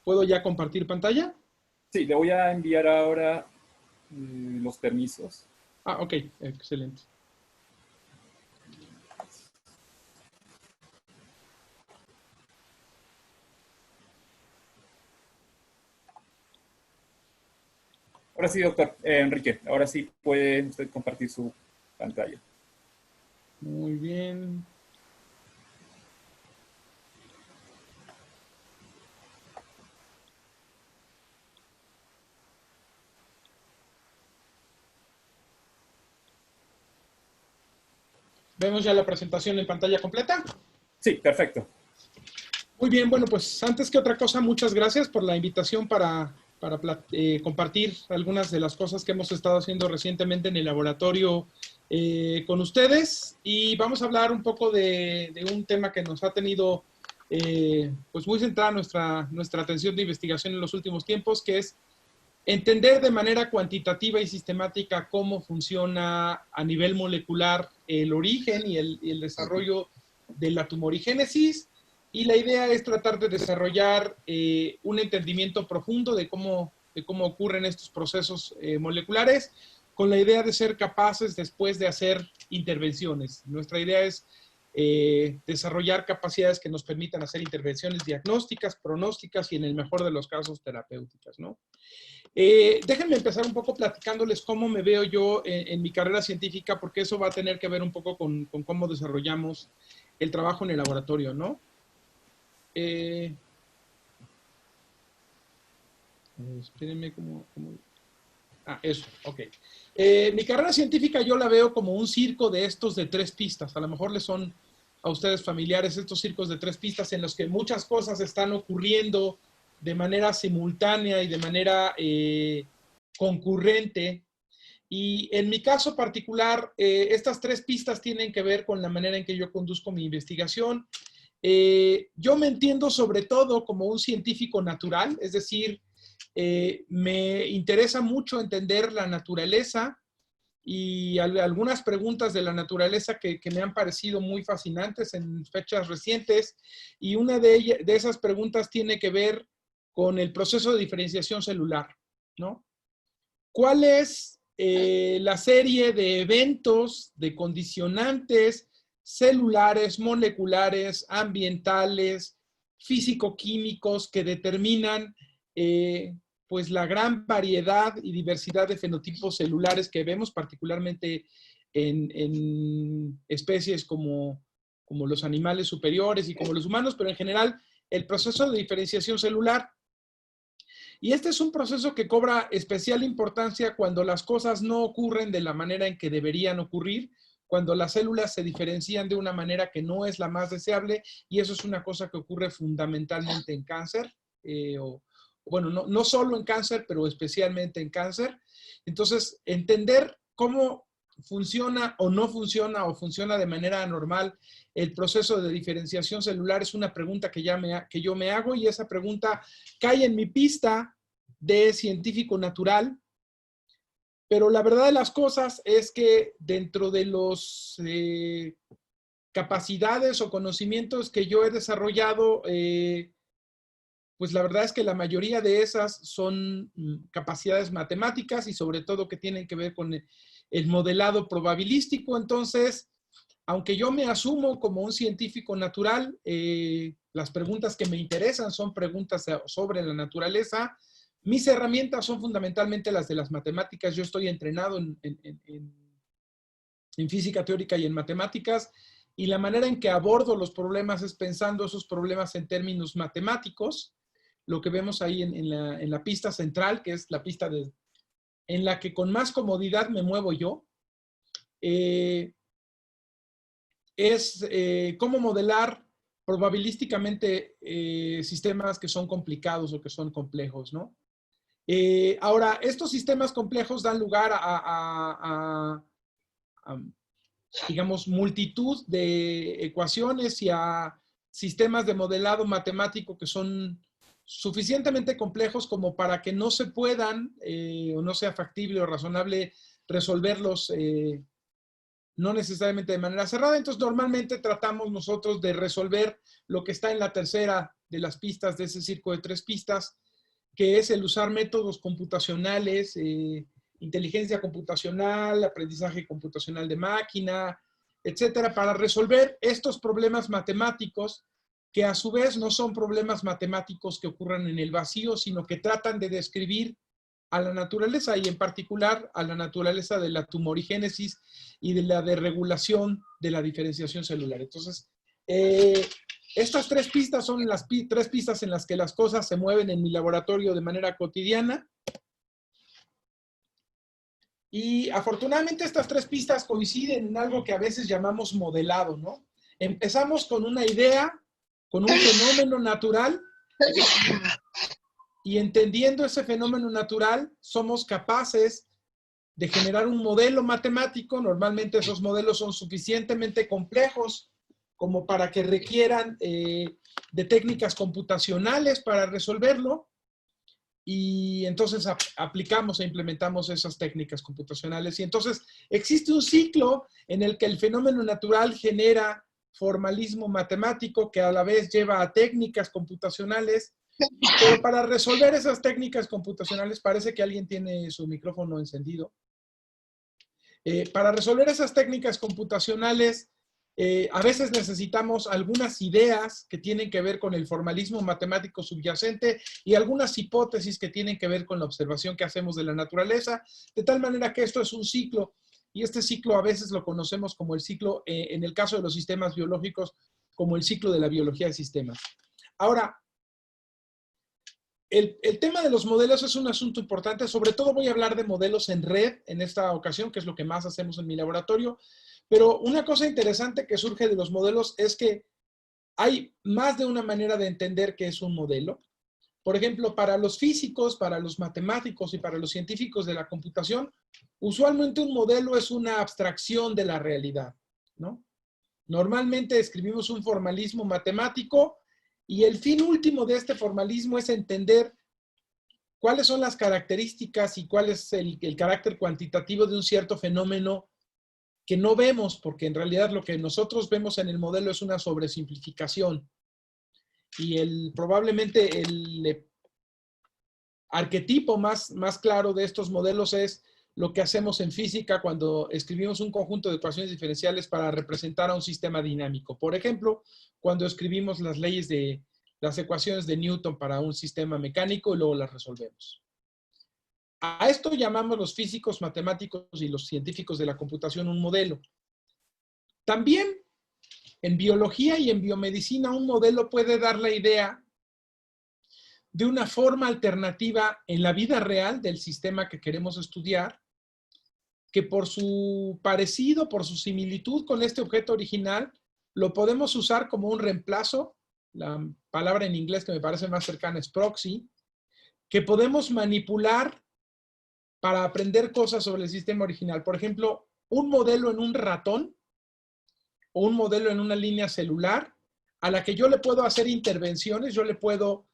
¿Puedo ya compartir pantalla? Sí, le voy a enviar ahora los permisos. Ah, ok, excelente. Ahora sí, doctor Enrique, ahora sí puede usted compartir su pantalla. Muy bien. ¿Vemos ya la presentación en pantalla completa? Sí, perfecto. Muy bien, bueno, pues antes que otra cosa, muchas gracias por la invitación para compartir algunas de las cosas que hemos estado haciendo recientemente en el laboratorio con ustedes. Y vamos a hablar un poco de un tema que nos ha tenido pues muy centrada nuestra atención de investigación en los últimos tiempos, que es entender de manera cuantitativa y sistemática cómo funciona a nivel molecular el origen y el desarrollo de la tumorigénesis. Y la idea es tratar de desarrollar un entendimiento profundo de cómo ocurren estos procesos moleculares, con la idea de ser capaces después de hacer intervenciones. Nuestra idea es desarrollar capacidades que nos permitan hacer intervenciones diagnósticas, pronósticas y en el mejor de los casos terapéuticas, ¿no? Déjenme empezar un poco platicándoles cómo me veo yo en mi carrera científica, porque eso va a tener que ver un poco con cómo desarrollamos el trabajo en el laboratorio, ¿no? Espérenme, eso, ok. Mi carrera científica yo la veo como un circo de estos de 3 pistas. A lo mejor les son a ustedes familiares estos circos de 3 pistas en los que muchas cosas están ocurriendo de manera simultánea y de manera concurrente. Y en mi caso particular, estas 3 pistas tienen que ver con la manera en que yo conduzco mi investigación. Yo me entiendo sobre todo como un científico natural, es decir, me interesa mucho entender la naturaleza y algunas preguntas de la naturaleza que me han parecido muy fascinantes en fechas recientes, y una de esas preguntas tiene que ver con el proceso de diferenciación celular, ¿no? ¿Cuál es la serie de eventos, de condicionantes celulares, moleculares, ambientales, físico-químicos que determinan pues la gran variedad y diversidad de fenotipos celulares que vemos, particularmente en especies como los animales superiores y como los humanos, pero en general el proceso de diferenciación celular? Y este es un proceso que cobra especial importancia cuando las cosas no ocurren de la manera en que deberían ocurrir, cuando las células se diferencian de una manera que no es la más deseable, y eso es una cosa que ocurre fundamentalmente en cáncer, bueno, no solo en cáncer, pero especialmente en cáncer. Entonces, entender cómo funciona o funciona de manera anormal el proceso de diferenciación celular es una pregunta que yo me hago, y esa pregunta cae en mi pista de científico natural, pero la verdad de las cosas es que dentro de los capacidades o conocimientos que yo he desarrollado, pues la verdad es que la mayoría de esas son capacidades matemáticas y sobre todo que tienen que ver con el modelado probabilístico. Entonces, aunque yo me asumo como un científico natural, las preguntas que me interesan son preguntas sobre la naturaleza. Mis herramientas son fundamentalmente las de las matemáticas. Yo estoy entrenado en física teórica y en matemáticas, y la manera en que abordo los problemas es pensando esos problemas en términos matemáticos. Lo que vemos ahí en la pista central, que es la pista en la que con más comodidad me muevo yo, es cómo modelar probabilísticamente sistemas que son complicados o que son complejos, ¿no? Ahora, estos sistemas complejos dan lugar a, digamos, multitud de ecuaciones y a sistemas de modelado matemático que son suficientemente complejos como para que no se puedan o no sea factible o razonable resolverlos no necesariamente de manera cerrada. Entonces, normalmente tratamos nosotros de resolver lo que está en la tercera de las pistas de ese circo de 3 pistas, que es el usar métodos computacionales, inteligencia computacional, aprendizaje computacional de máquina, etcétera, para resolver estos problemas matemáticos que a su vez no son problemas matemáticos que ocurran en el vacío, sino que tratan de describir a la naturaleza y en particular a la naturaleza de la tumorigénesis y de la desregulación de la diferenciación celular. Entonces, estas 3 pistas son las 3 pistas en las que las cosas se mueven en mi laboratorio de manera cotidiana. Y afortunadamente estas 3 pistas coinciden en algo que a veces llamamos modelado, ¿no? Empezamos con una idea, con un fenómeno natural, y entendiendo ese fenómeno natural, somos capaces de generar un modelo matemático. Normalmente esos modelos son suficientemente complejos como para que requieran de técnicas computacionales para resolverlo. Y entonces aplicamos e implementamos esas técnicas computacionales. Y entonces existe un ciclo en el que el fenómeno natural genera formalismo matemático que a la vez lleva a técnicas computacionales. Pero para resolver esas técnicas computacionales, parece que alguien tiene su micrófono encendido. Para resolver esas técnicas computacionales, a veces necesitamos algunas ideas que tienen que ver con el formalismo matemático subyacente y algunas hipótesis que tienen que ver con la observación que hacemos de la naturaleza, de tal manera que esto es un ciclo, y este ciclo a veces lo conocemos como el ciclo, en el caso de los sistemas biológicos, como el ciclo de la biología de sistemas. Ahora, el tema de los modelos es un asunto importante. Sobre todo voy a hablar de modelos en red en esta ocasión, que es lo que más hacemos en mi laboratorio. Pero una cosa interesante que surge de los modelos es que hay más de una manera de entender qué es un modelo. Por ejemplo, para los físicos, para los matemáticos y para los científicos de la computación, usualmente un modelo es una abstracción de la realidad, ¿no? Normalmente escribimos un formalismo matemático y el fin último de este formalismo es entender cuáles son las características y cuál es el carácter cuantitativo de un cierto fenómeno que no vemos, porque en realidad lo que nosotros vemos en el modelo es una sobresimplificación. Y probablemente el arquetipo más claro de estos modelos es lo que hacemos en física cuando escribimos un conjunto de ecuaciones diferenciales para representar a un sistema dinámico. Por ejemplo, cuando escribimos las ecuaciones de Newton para un sistema mecánico y luego las resolvemos. A esto llamamos los físicos, matemáticos y los científicos de la computación un modelo. También en biología y en biomedicina un modelo puede dar la idea de una forma alternativa en la vida real del sistema que queremos estudiar, que por su parecido, por su similitud con este objeto original, lo podemos usar como un reemplazo. La palabra en inglés que me parece más cercana es proxy, que podemos manipular para aprender cosas sobre el sistema original. Por ejemplo, un modelo en un ratón o un modelo en una línea celular a la que yo le puedo hacer intervenciones, yo le puedo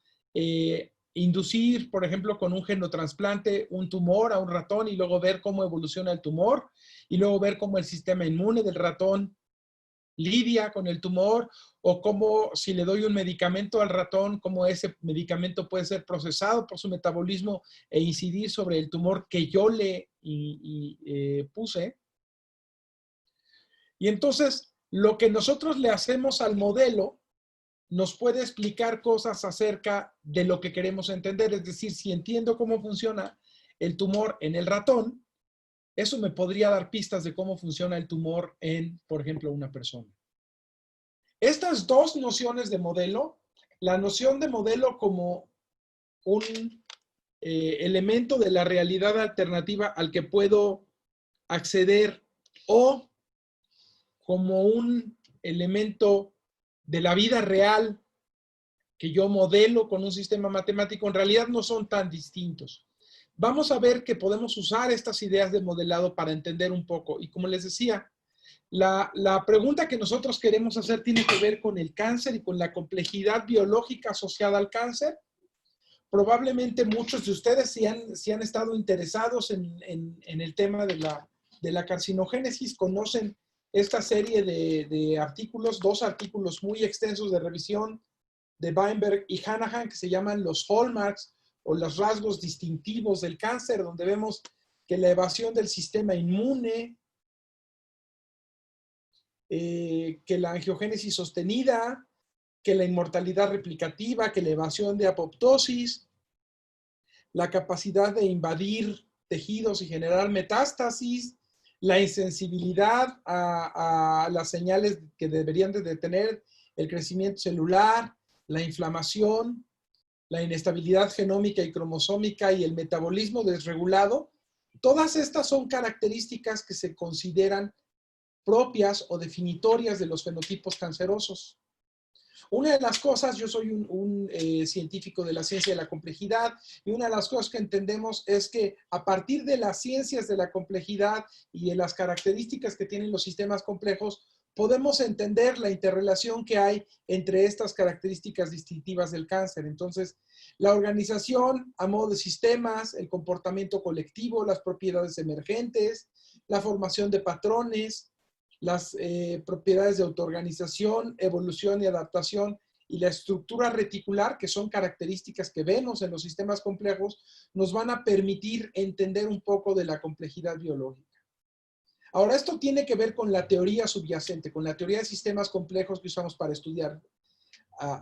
inducir, por ejemplo, con un genotrasplante, un tumor a un ratón y luego ver cómo evoluciona el tumor y luego ver cómo el sistema inmune del ratón lidia con el tumor, o cómo si le doy un medicamento al ratón, cómo ese medicamento puede ser procesado por su metabolismo e incidir sobre el tumor que yo le puse. Y entonces, lo que nosotros le hacemos al modelo nos puede explicar cosas acerca de lo que queremos entender. Es decir, si entiendo cómo funciona el tumor en el ratón, eso me podría dar pistas de cómo funciona el tumor en, por ejemplo, una persona. Estas dos nociones de modelo, la noción de modelo como un elemento de la realidad alternativa al que puedo acceder o como un elemento de la vida real que yo modelo con un sistema matemático, en realidad no son tan distintos. Vamos a ver que podemos usar estas ideas de modelado para entender un poco. Y como les decía, la pregunta que nosotros queremos hacer tiene que ver con el cáncer y con la complejidad biológica asociada al cáncer. Probablemente muchos de ustedes, si han estado interesados en el tema de la carcinogénesis, conocen esta serie de artículos, 2 artículos muy extensos de revisión de Weinberg y Hanahan, que se llaman los hallmarks o los rasgos distintivos del cáncer, donde vemos que la evasión del sistema inmune, que la angiogénesis sostenida, que la inmortalidad replicativa, que la evasión de apoptosis, la capacidad de invadir tejidos y generar metástasis, la insensibilidad a las señales que deberían de detener el crecimiento celular, la inflamación, la inestabilidad genómica y cromosómica y el metabolismo desregulado. Todas estas son características que se consideran propias o definitorias de los fenotipos cancerosos. Una de las cosas, yo soy un científico de la ciencia de la complejidad, y una de las cosas que entendemos es que a partir de las ciencias de la complejidad y de las características que tienen los sistemas complejos, podemos entender la interrelación que hay entre estas características distintivas del cáncer. Entonces, la organización a modo de sistemas, el comportamiento colectivo, las propiedades emergentes, la formación de patrones, las propiedades de autoorganización, evolución y adaptación y la estructura reticular, que son características que vemos en los sistemas complejos, nos van a permitir entender un poco de la complejidad biológica. Ahora, esto tiene que ver con la teoría subyacente, con la teoría de sistemas complejos que usamos para estudiar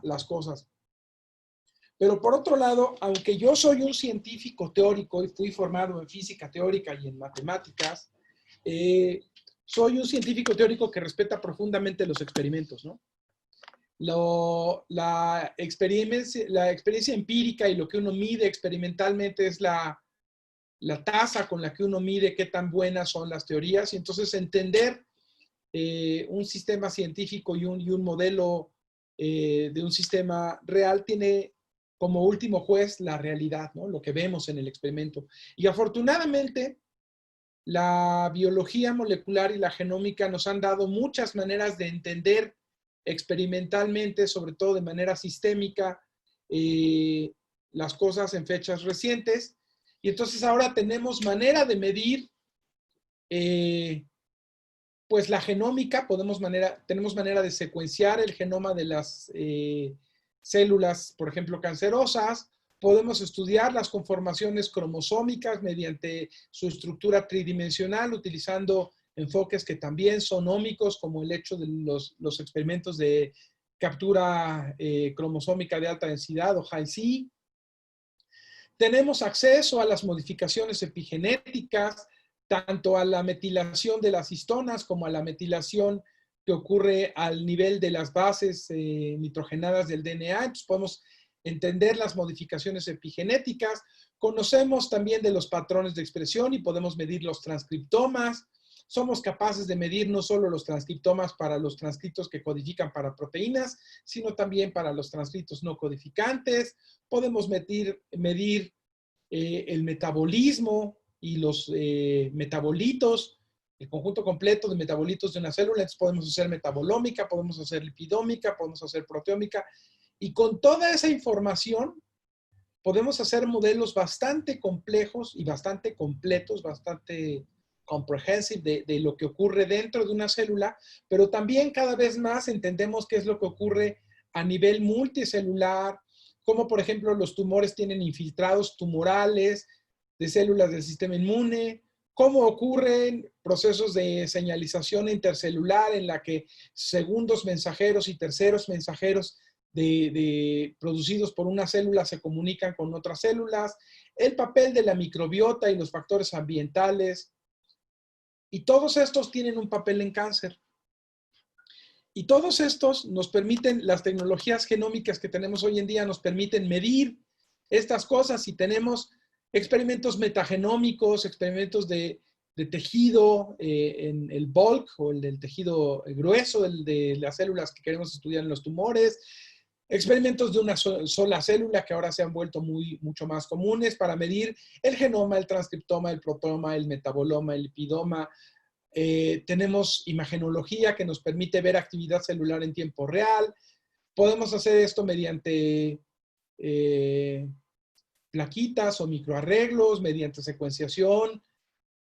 las cosas. Pero por otro lado, aunque yo soy un científico teórico y fui formado en física teórica y en matemáticas, soy un científico teórico que respeta profundamente los experimentos, ¿no? La experiencia empírica y lo que uno mide experimentalmente es la tasa con la que uno mide qué tan buenas son las teorías, y entonces entender un sistema científico y un modelo de un sistema real tiene como último juez la realidad, ¿no? Lo que vemos en el experimento. Y afortunadamente, la biología molecular y la genómica nos han dado muchas maneras de entender experimentalmente, sobre todo de manera sistémica, las cosas en fechas recientes. Y entonces ahora tenemos manera de medir pues la genómica, tenemos manera de secuenciar el genoma de las células, por ejemplo, cancerosas. Podemos estudiar las conformaciones cromosómicas mediante su estructura tridimensional, utilizando enfoques que también son ómicos, como el hecho de los experimentos de captura cromosómica de alta densidad o Hi-C. Tenemos acceso a las modificaciones epigenéticas, tanto a la metilación de las histonas como a la metilación que ocurre al nivel de las bases nitrogenadas del DNA. Entonces podemos entender las modificaciones epigenéticas. Conocemos también de los patrones de expresión y podemos medir los transcriptomas. Somos capaces de medir no solo los transcriptomas para los transcritos que codifican para proteínas, sino también para los transcritos no codificantes. Podemos medir el metabolismo y los metabolitos, el conjunto completo de metabolitos de una célula. Entonces podemos hacer metabolómica, podemos hacer lipidómica, podemos hacer proteómica, y con toda esa información podemos hacer modelos bastante complejos y bastante completos, bastante comprehensive de lo que ocurre dentro de una célula, pero también cada vez más entendemos qué es lo que ocurre a nivel multicelular, como por ejemplo los tumores tienen infiltrados tumorales de células del sistema inmune, cómo ocurren procesos de señalización intercelular en la que segundos mensajeros y terceros mensajeros producidos por una célula se comunican con otras células, el papel de la microbiota y los factores ambientales, y todos estos tienen un papel en cáncer. Y todos estos nos permiten, las tecnologías genómicas que tenemos hoy en día nos permiten medir estas cosas, y tenemos experimentos metagenómicos, experimentos de tejido en el bulk o el del tejido grueso de las células que queremos estudiar en los tumores, experimentos de una sola célula que ahora se han vuelto mucho más comunes para medir el genoma, el transcriptoma, el proteoma, el metaboloma, el lipidoma. Tenemos imagenología que nos permite ver actividad celular en tiempo real. Podemos hacer esto mediante plaquitas o microarreglos, mediante secuenciación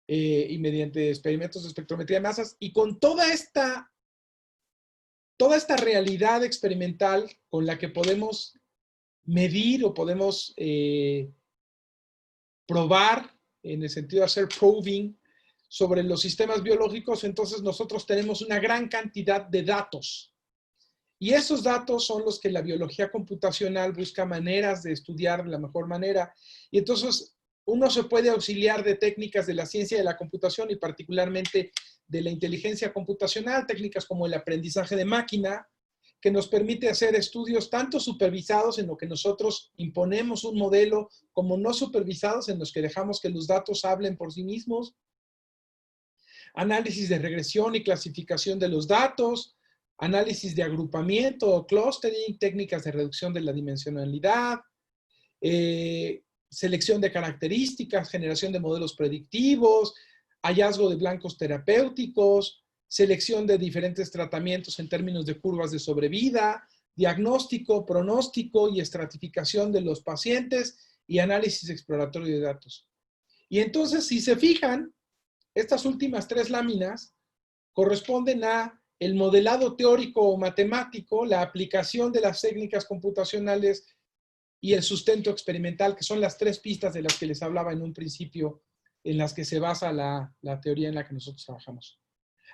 y mediante experimentos de espectrometría de masas. Y con toda esta toda esta realidad experimental con la que podemos medir o podemos probar, en el sentido de hacer proving sobre los sistemas biológicos, entonces nosotros tenemos una gran cantidad de datos. Y esos datos son los que la biología computacional busca maneras de estudiar de la mejor manera. Y entonces uno se puede auxiliar de técnicas de la ciencia de la computación y particularmente de la inteligencia computacional, técnicas como el aprendizaje de máquina, que nos permite hacer estudios tanto supervisados en lo que nosotros imponemos un modelo, como no supervisados en los que dejamos que los datos hablen por sí mismos. Análisis de regresión y clasificación de los datos, análisis de agrupamiento o clustering, técnicas de reducción de la dimensionalidad, selección de características, generación de modelos predictivos, hallazgo de blancos terapéuticos, selección de diferentes tratamientos en términos de curvas de sobrevida, diagnóstico, pronóstico y estratificación de los pacientes y análisis exploratorio de datos. Y entonces, si se fijan, estas últimas tres láminas corresponden a el modelado teórico o matemático, la aplicación de las técnicas computacionales y el sustento experimental, que son las tres pistas de las que les hablaba en un principio, en las que se basa la teoría en la que nosotros trabajamos.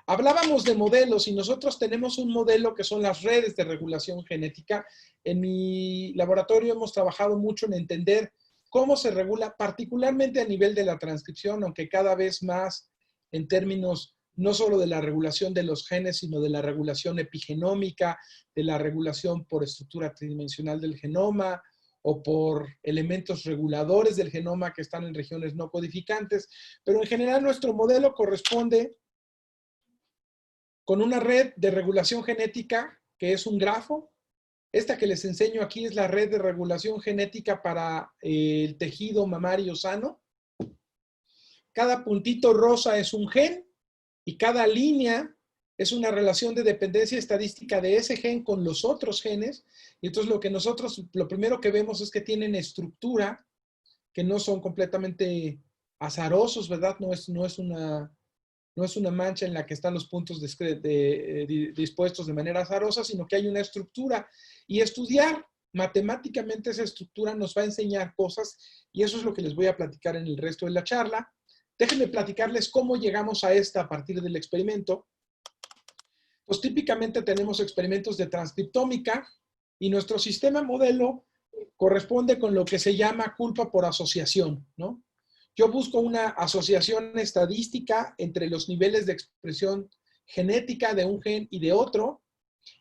Hablábamos de modelos y nosotros tenemos un modelo que son las redes de regulación genética. En mi laboratorio hemos trabajado mucho en entender cómo se regula, particularmente a nivel de la transcripción, aunque cada vez más en términos no solo de la regulación de los genes, sino de la regulación epigenómica, de la regulación por estructura tridimensional del genoma o por elementos reguladores del genoma que están en regiones no codificantes. Pero en general nuestro modelo corresponde con una red de regulación genética que es un grafo. Esta que les enseño aquí es la red de regulación genética para el tejido mamario sano. Cada puntito rosa es un gen y cada línea es una relación de dependencia estadística de ese gen con los otros genes. Y entonces lo primero que vemos es que tienen estructura, que no son completamente azarosos, ¿verdad? No es una mancha en la que están los puntos dispuestos de manera azarosa, sino que hay una estructura. Y estudiar matemáticamente esa estructura nos va a enseñar cosas, y eso es lo que les voy a platicar en el resto de la charla. Déjenme platicarles cómo llegamos a esta a partir del experimento. Pues típicamente tenemos experimentos de transcriptómica y nuestro sistema modelo corresponde con lo que se llama culpa por asociación, ¿no? Yo busco una asociación estadística entre los niveles de expresión genética de un gen y de otro,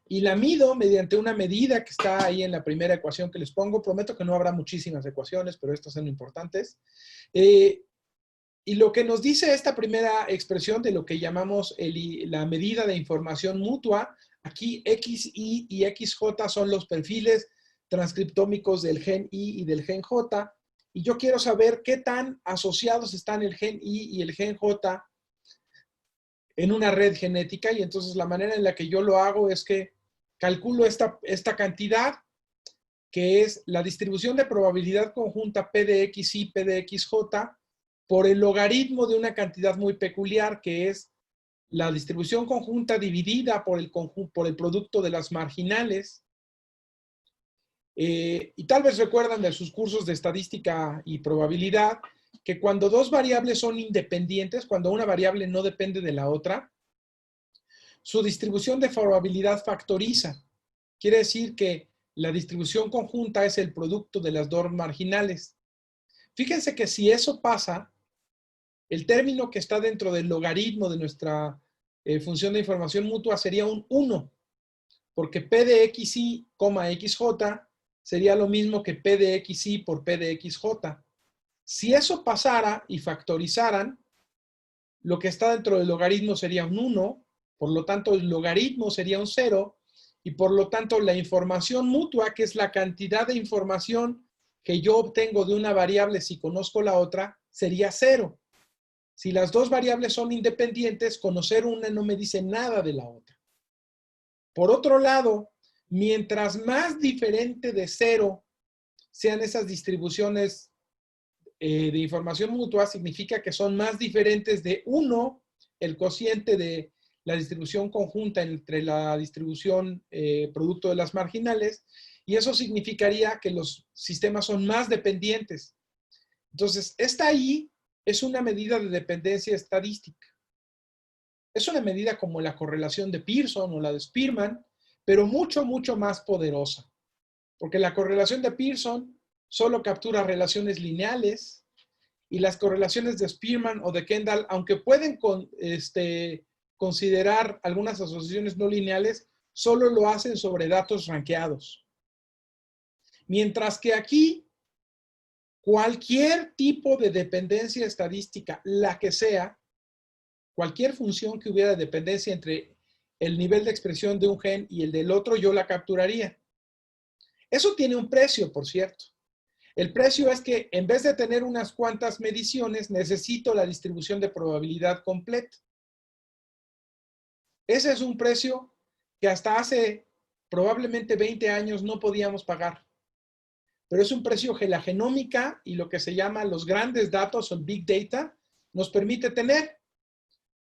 y la mido mediante una medida que está ahí en la primera ecuación que les pongo. Prometo que no habrá muchísimas ecuaciones, pero estas son importantes. Y lo que nos dice esta primera expresión de lo que llamamos la medida de información mutua, aquí XY y XJ son los perfiles transcriptómicos del gen Y y del gen J, y yo quiero saber qué tan asociados están el gen Y y el gen J en una red genética. Y entonces la manera en la que yo lo hago es que calculo esta cantidad, que es la distribución de probabilidad conjunta P de XY, P de XJ, por el logaritmo de una cantidad muy peculiar, que es la distribución conjunta dividida por el producto de las marginales. Y tal vez recuerdan de sus cursos de estadística y probabilidad que cuando dos variables son independientes, cuando una variable no depende de la otra, su distribución de probabilidad factoriza. Quiere decir que la distribución conjunta es el producto de las dos marginales. Fíjense que si eso pasa, el término que está dentro del logaritmo de nuestra función de información mutua sería un 1, porque P de XY, XJ sería lo mismo que P de XY por P de XJ. Si eso pasara y factorizaran, lo que está dentro del logaritmo sería un 1, por lo tanto el logaritmo sería un 0, y por lo tanto la información mutua, que es la cantidad de información que yo obtengo de una variable si conozco la otra, sería 0. Si las dos variables son independientes, conocer una no me dice nada de la otra. Por otro lado, mientras más diferente de 0 sean esas distribuciones de información mutua, significa que son más diferentes de 1 el cociente de la distribución conjunta entre la distribución producto de las marginales, y eso significaría que los sistemas son más dependientes. Entonces, esta I es una medida de dependencia estadística. Es una medida como la correlación de Pearson o la de Spearman, pero mucho, mucho más poderosa. Porque la correlación de Pearson solo captura relaciones lineales, y las correlaciones de Spearman o de Kendall, aunque pueden considerar algunas asociaciones no lineales, solo lo hacen sobre datos rankeados. Mientras que aquí, cualquier tipo de dependencia estadística, la que sea, cualquier función que hubiera dependencia entre el nivel de expresión de un gen y el del otro, yo la capturaría. Eso tiene un precio, por cierto. El precio es que en vez de tener unas cuantas mediciones, necesito la distribución de probabilidad completa. Ese es un precio que hasta hace probablemente 20 años no podíamos pagar. Pero es un precio que la genómica y lo que se llama los grandes datos o Big Data nos permite tener.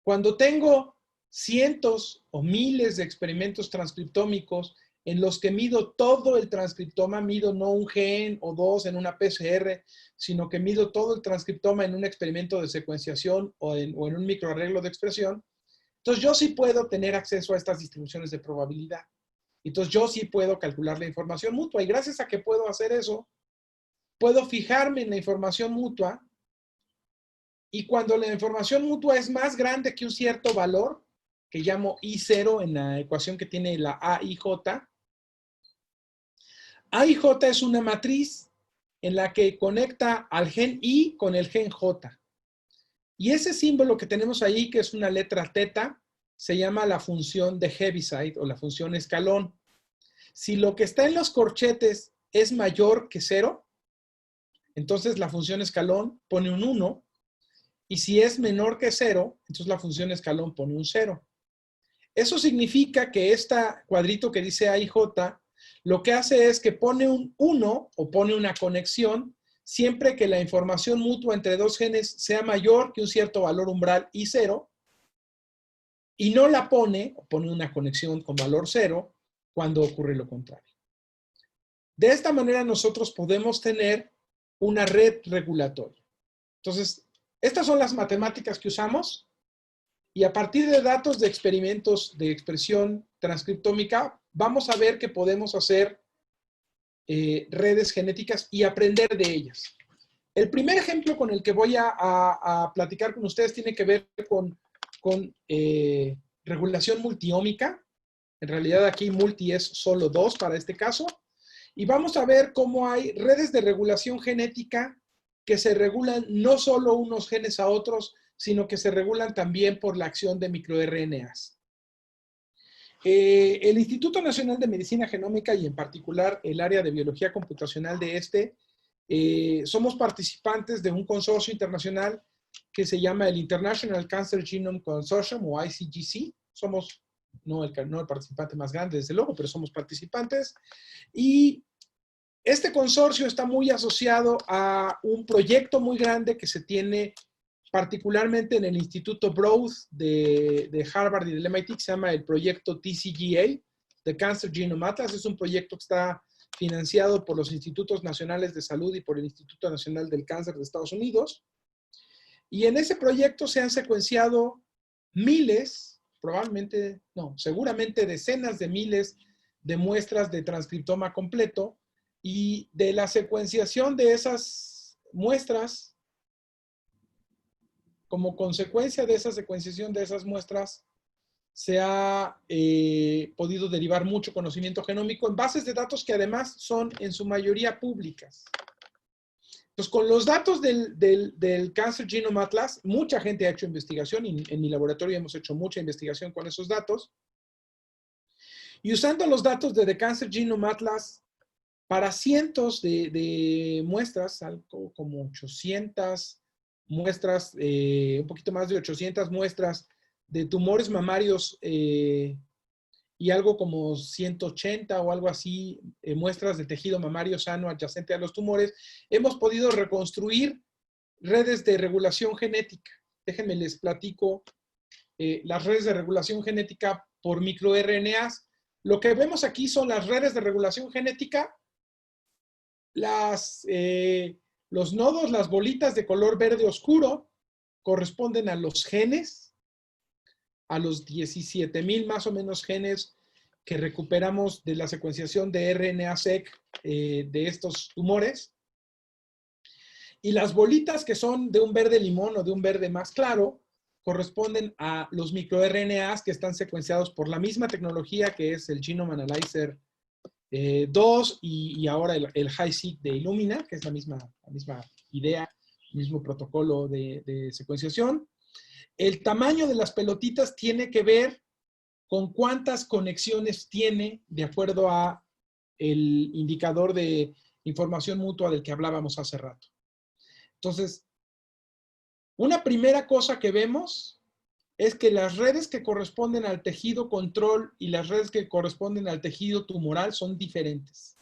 Cuando tengo cientos o miles de experimentos transcriptómicos en los que mido todo el transcriptoma, mido no un gen o dos en una PCR, sino que mido todo el transcriptoma en un experimento de secuenciación o en un microarreglo de expresión, entonces yo sí puedo tener acceso a estas distribuciones de probabilidad. Entonces yo sí puedo calcular la información mutua, y gracias a que puedo hacer eso, puedo fijarme en la información mutua, y cuando la información mutua es más grande que un cierto valor, que llamo I0 en la ecuación que tiene la AIJ, AIJ es una matriz en la que conecta al gen I con el gen J. Y ese símbolo que tenemos ahí, que es una letra teta, se llama la función de Heaviside o la función escalón. Si lo que está en los corchetes es mayor que 0, entonces la función escalón pone un 1. Y si es menor que 0, entonces la función escalón pone un 0. Eso significa que este cuadrito que dice AIJ, lo que hace es que pone un 1 o pone una conexión siempre que la información mutua entre dos genes sea mayor que un cierto valor umbral I0, y no la pone, o pone una conexión con valor 0, cuando ocurre lo contrario. De esta manera nosotros podemos tener una red regulatoria. Entonces, estas son las matemáticas que usamos, y a partir de datos de experimentos de expresión transcriptómica, vamos a ver que podemos hacer redes genéticas y aprender de ellas. El primer ejemplo con el que voy a platicar con ustedes tiene que ver con regulación multiómica. En realidad aquí multi es solo 2 para este caso. Y vamos a ver cómo hay redes de regulación genética que se regulan no solo unos genes a otros, sino que se regulan también por la acción de microRNAs. El Instituto Nacional de Medicina Genómica, y en particular el área de biología computacional de somos participantes de un consorcio internacional que se llama el International Cancer Genome Consortium, o ICGC. Somos no el participante más grande, desde luego, pero somos participantes. Y este consorcio está muy asociado a un proyecto muy grande que se tiene particularmente en el Instituto Broad de Harvard y del MIT, que se llama el proyecto TCGA, The Cancer Genome Atlas. Es un proyecto que está financiado por los Institutos Nacionales de Salud y por el Instituto Nacional del Cáncer de Estados Unidos. Y en ese proyecto se han secuenciado miles, seguramente decenas de miles de muestras de transcriptoma completo, y de la secuenciación de esas muestras, como consecuencia de esa secuenciación de esas muestras, se ha podido derivar mucho conocimiento genómico en bases de datos que además son en su mayoría públicas. Entonces, con los datos del Cancer Genome Atlas, mucha gente ha hecho investigación, y en mi laboratorio hemos hecho mucha investigación con esos datos. Y usando los datos de The Cancer Genome Atlas para cientos de muestras, algo como 800 muestras, un poquito más de 800 muestras de tumores mamarios, y algo como 180 o algo así, muestras de tejido mamario sano adyacente a los tumores, hemos podido reconstruir redes de regulación genética. Déjenme les platico las redes de regulación genética por microRNAs. Lo que vemos aquí son las redes de regulación genética, los nodos, las bolitas de color verde oscuro, corresponden a los genes, a los 17,000 más o menos genes que recuperamos de la secuenciación de RNA-seq de estos tumores. Y las bolitas que son de un verde limón o de un verde más claro, corresponden a los microRNAs que están secuenciados por la misma tecnología que es el Genome Analyzer 2 y ahora el HiSeq de Illumina, que es la misma idea, el mismo protocolo de secuenciación. El tamaño de las pelotitas tiene que ver con cuántas conexiones tiene de acuerdo a el indicador de información mutua del que hablábamos hace rato. Entonces, una primera cosa que vemos es que las redes que corresponden al tejido control y las redes que corresponden al tejido tumoral son diferentes.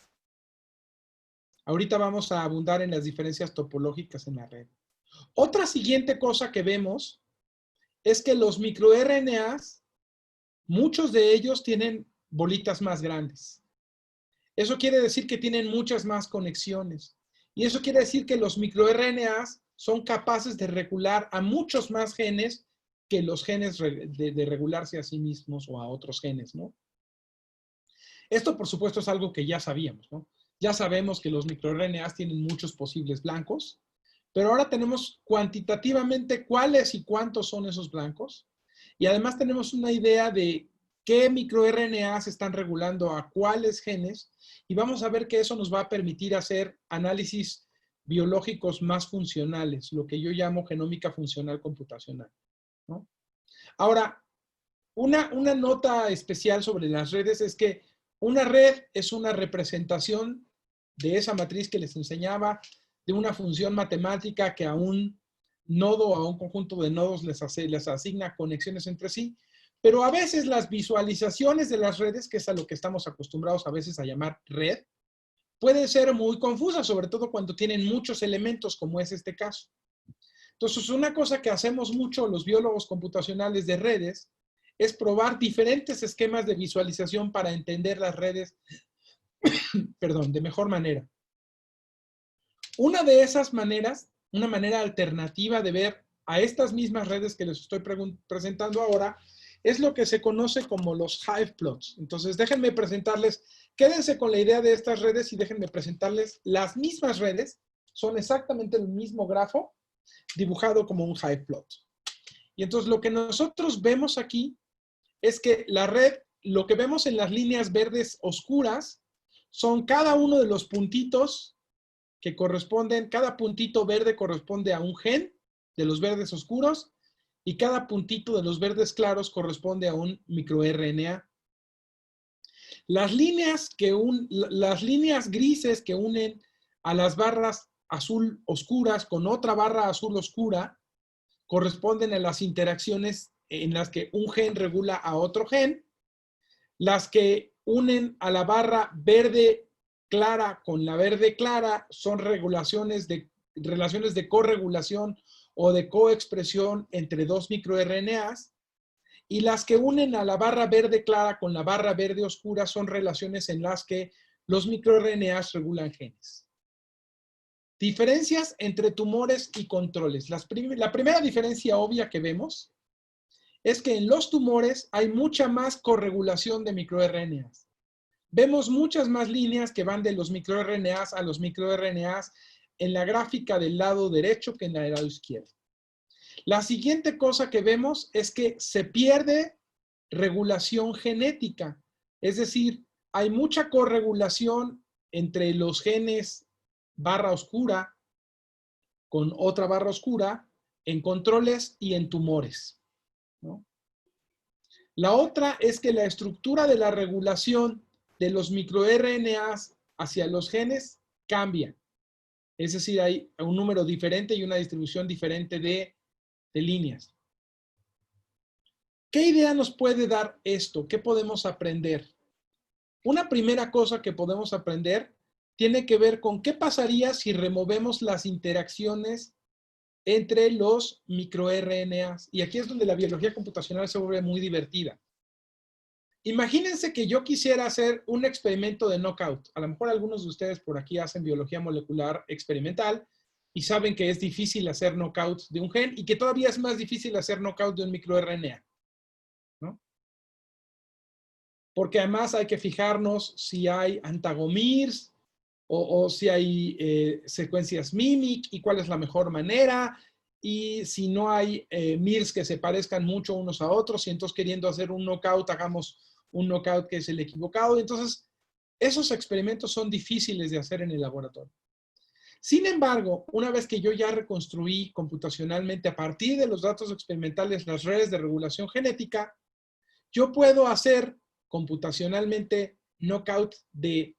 Ahorita vamos a abundar en las diferencias topológicas en la red. Otra siguiente cosa que vemos es que los microRNAs, muchos de ellos tienen bolitas más grandes. Eso quiere decir que tienen muchas más conexiones. Y eso quiere decir que los microRNAs son capaces de regular a muchos más genes que los genes de regularse a sí mismos o a otros genes, ¿no? Esto, por supuesto, es algo que ya sabíamos, ¿no? Ya sabemos que los microRNAs tienen muchos posibles blancos, pero ahora tenemos cuantitativamente cuáles y cuántos son esos blancos. Y además tenemos una idea de qué microRNAs están regulando a cuáles genes, y vamos a ver que eso nos va a permitir hacer análisis biológicos más funcionales, lo que yo llamo genómica funcional computacional, ¿no? Ahora, una nota especial sobre las redes es que una red es una representación de esa matriz que les enseñaba, de una función matemática que a un nodo, a un conjunto de nodos les asigna conexiones entre sí, pero a veces las visualizaciones de las redes, que es a lo que estamos acostumbrados a veces a llamar red, pueden ser muy confusas, sobre todo cuando tienen muchos elementos, como es este caso. Entonces, una cosa que hacemos mucho los biólogos computacionales de redes es probar diferentes esquemas de visualización para entender las redes, perdón, de mejor manera. Una de esas maneras, una manera alternativa de ver a estas mismas redes que les estoy presentando ahora, es lo que se conoce como los hive plots. Entonces, déjenme presentarles, quédense con la idea de estas redes y déjenme presentarles las mismas redes, son exactamente el mismo grafo, dibujado como un hive plot. Y entonces lo que nosotros vemos aquí es que la red, lo que vemos en las líneas verdes oscuras, son cada uno de los puntitos que corresponden, cada puntito verde corresponde a un gen de los verdes oscuros y cada puntito de los verdes claros corresponde a un microRNA. Las líneas grises que unen a las barras azul oscuras con otra barra azul oscura corresponden a las interacciones en las que un gen regula a otro gen. Las que unen a la barra verde clara con la verde clara son relaciones de corregulación o de coexpresión entre dos microRNAs. Y las que unen a la barra verde clara con la barra verde oscura son relaciones en las que los microRNAs regulan genes. Diferencias entre tumores y controles. La primera diferencia obvia que vemos es que en los tumores hay mucha más corregulación de microRNAs. Vemos muchas más líneas que van de los microRNAs a los microRNAs en la gráfica del lado derecho que en la del lado izquierdo. La siguiente cosa que vemos es que se pierde regulación genética. Es decir, hay mucha corregulación entre los genes barra oscura con otra barra oscura en controles y en tumores, ¿no? La otra es que la estructura de la regulación de los microRNAs hacia los genes cambia. Es decir, hay un número diferente y una distribución diferente de líneas. ¿Qué idea nos puede dar esto? ¿Qué podemos aprender? Una primera cosa que podemos aprender tiene que ver con qué pasaría si removemos las interacciones entre los microRNAs. Y aquí es donde la biología computacional se vuelve muy divertida. Imagínense que yo quisiera hacer un experimento de knockout. A lo mejor algunos de ustedes por aquí hacen biología molecular experimental y saben que es difícil hacer knockout de un gen y que todavía es más difícil hacer knockout de un microRNA, ¿no? Porque además hay que fijarnos si hay antagomers o si hay secuencias mimic y cuál es la mejor manera, y si no hay mirs que se parezcan mucho unos a otros, y entonces queriendo hacer un knockout, hagamos un knockout que es el equivocado. Entonces, esos experimentos son difíciles de hacer en el laboratorio. Sin embargo, una vez que yo ya reconstruí computacionalmente a partir de los datos experimentales las redes de regulación genética, yo puedo hacer computacionalmente knockout de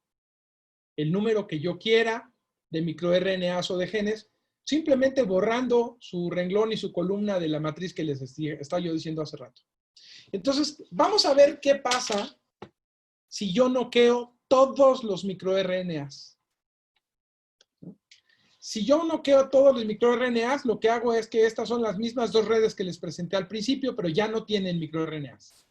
el número que yo quiera de microRNAs o de genes, simplemente borrando su renglón y su columna de la matriz que les estaba yo diciendo hace rato. Entonces, vamos a ver qué pasa si yo noqueo todos los microRNAs. Si yo noqueo todos los microRNAs, lo que hago es que estas son las mismas dos redes que les presenté al principio, pero ya no tienen microRNAs.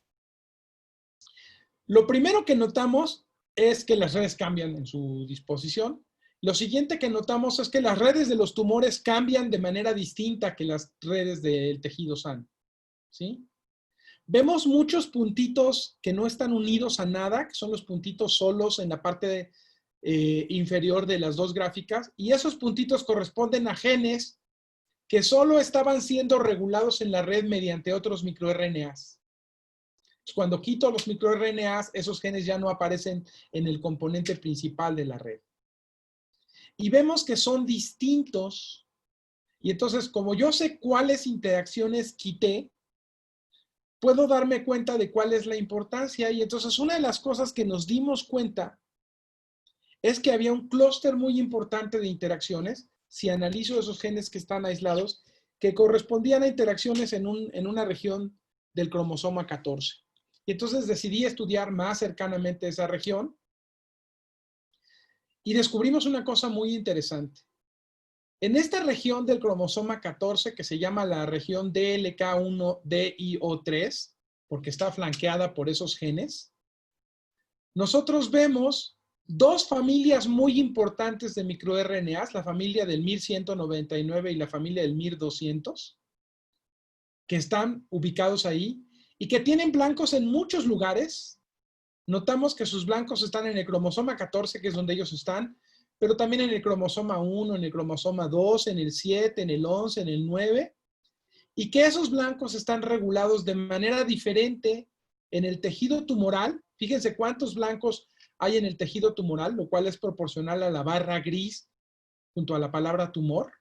Lo primero que notamos es que las redes cambian en su disposición. Lo siguiente que notamos es que las redes de los tumores cambian de manera distinta que las redes del tejido sano, ¿sí? Vemos muchos puntitos que no están unidos a nada, que son los puntitos solos en la parte inferior de las dos gráficas, y esos puntitos corresponden a genes que solo estaban siendo regulados en la red mediante otros microRNAs. Cuando quito los microRNAs, esos genes ya no aparecen en el componente principal de la red. Y vemos que son distintos. Y entonces, como yo sé cuáles interacciones quité, puedo darme cuenta de cuál es la importancia. Y entonces, una de las cosas que nos dimos cuenta es que había un clúster muy importante de interacciones, si analizo esos genes que están aislados, que correspondían a interacciones en una región del cromosoma 14. Y entonces decidí estudiar más cercanamente esa región y descubrimos una cosa muy interesante. En esta región del cromosoma 14, que se llama la región DLK1-DIO3, porque está flanqueada por esos genes, nosotros vemos dos familias muy importantes de microRNAs, la familia del MIR199 y la familia del MIR200, que están ubicados ahí y que tienen blancos en muchos lugares. Notamos que sus blancos están en el cromosoma 14, que es donde ellos están, pero también en el cromosoma 1, en el cromosoma 2, en el 7, en el 11, en el 9, y que esos blancos están regulados de manera diferente en el tejido tumoral. Fíjense cuántos blancos hay en el tejido tumoral, lo cual es proporcional a la barra gris junto a la palabra tumor.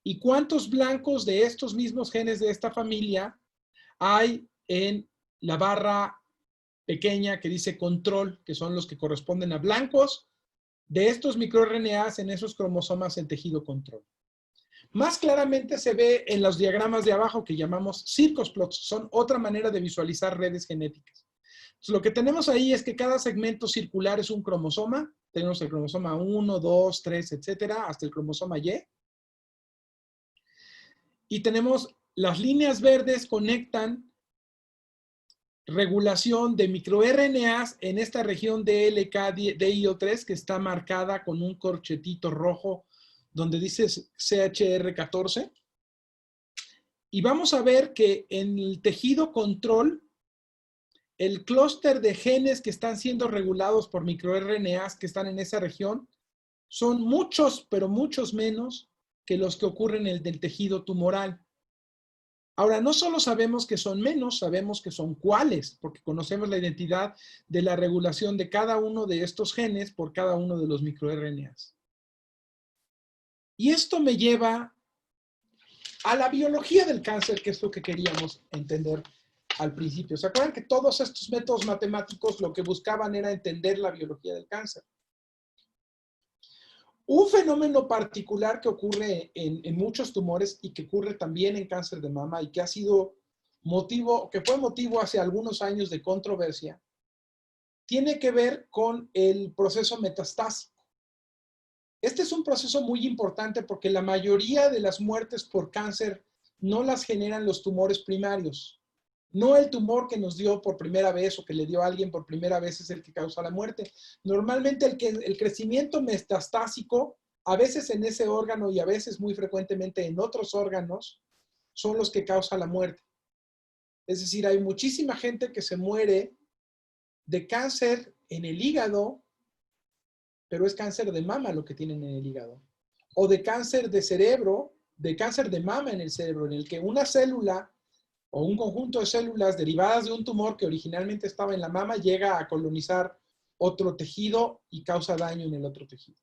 Y cuántos blancos de estos mismos genes de esta familia hay en la barra pequeña que dice control, que son los que corresponden a blancos de estos microRNAs en esos cromosomas en tejido control. Más claramente se ve en los diagramas de abajo que llamamos circos plots, son otra manera de visualizar redes genéticas. Entonces, lo que tenemos ahí es que cada segmento circular es un cromosoma. Tenemos el cromosoma 1, 2, 3, etcétera, hasta el cromosoma Y. Y tenemos las líneas verdes conectan regulación de microRNAs en esta región de LKDIO3 que está marcada con un corchetito rojo donde dice CHR14. Y vamos a ver que en el tejido control, el clúster de genes que están siendo regulados por microRNAs que están en esa región son muchos, pero muchos menos que los que ocurren en el del tejido tumoral. Ahora, no solo sabemos que son menos, sabemos que son cuáles, porque conocemos la identidad de la regulación de cada uno de estos genes por cada uno de los microRNAs. Y esto me lleva a la biología del cáncer, que es lo que queríamos entender al principio. ¿Se acuerdan que todos estos métodos matemáticos lo que buscaban era entender la biología del cáncer? Un fenómeno particular que ocurre en muchos tumores y que ocurre también en cáncer de mama y que ha sido motivo, que fue motivo hace algunos años de controversia, tiene que ver con el proceso metastásico. Este es un proceso muy importante porque la mayoría de las muertes por cáncer no las generan los tumores primarios. No el tumor que nos dio por primera vez o que le dio a alguien por primera vez es el que causa la muerte. Normalmente el crecimiento metastásico, a veces en ese órgano y a veces muy frecuentemente en otros órganos, son los que causan la muerte. Es decir, hay muchísima gente que se muere de cáncer en el hígado, pero es cáncer de mama lo que tienen en el hígado. O de cáncer de cerebro, de cáncer de mama en el cerebro, en el que una célula o un conjunto de células derivadas de un tumor que originalmente estaba en la mama llega a colonizar otro tejido y causa daño en el otro tejido.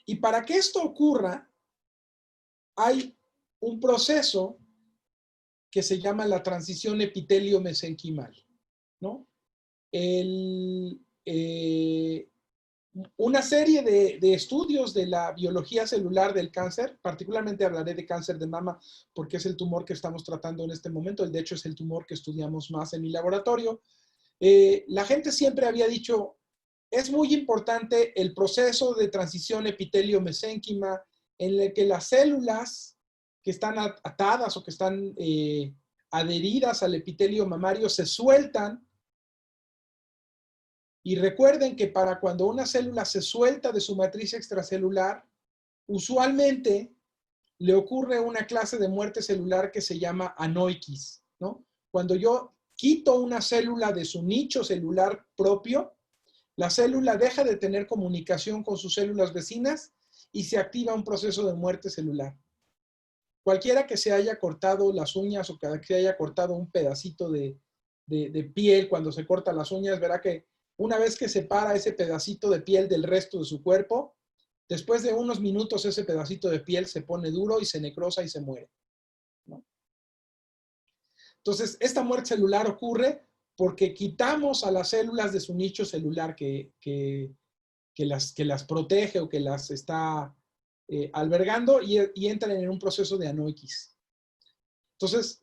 Y para que esto ocurra, hay un proceso que se llama la transición epitelio-mesenquimal, ¿no? Una serie de estudios de la biología celular del cáncer, particularmente hablaré de cáncer de mama porque es el tumor que estamos tratando en este momento, de hecho es el tumor que estudiamos más en mi laboratorio. La gente siempre había dicho, es muy importante el proceso de transición epitelio-mesénquima en el que las células que están atadas o que están adheridas al epitelio mamario se sueltan. Y recuerden que para cuando una célula se suelta de su matriz extracelular, usualmente le ocurre una clase de muerte celular que se llama anoikis, ¿no? Cuando yo quito una célula de su nicho celular propio, la célula deja de tener comunicación con sus células vecinas y se activa un proceso de muerte celular. Cualquiera que se haya cortado las uñas o que se haya cortado un pedacito de piel cuando se corta las uñas, verá que una vez que separa ese pedacito de piel del resto de su cuerpo, después de unos minutos ese pedacito de piel se pone duro y se necrosa y se muere, ¿no? Entonces, esta muerte celular ocurre porque quitamos a las células de su nicho celular que las protege o que las está albergando y entran en un proceso de anoikis. Entonces,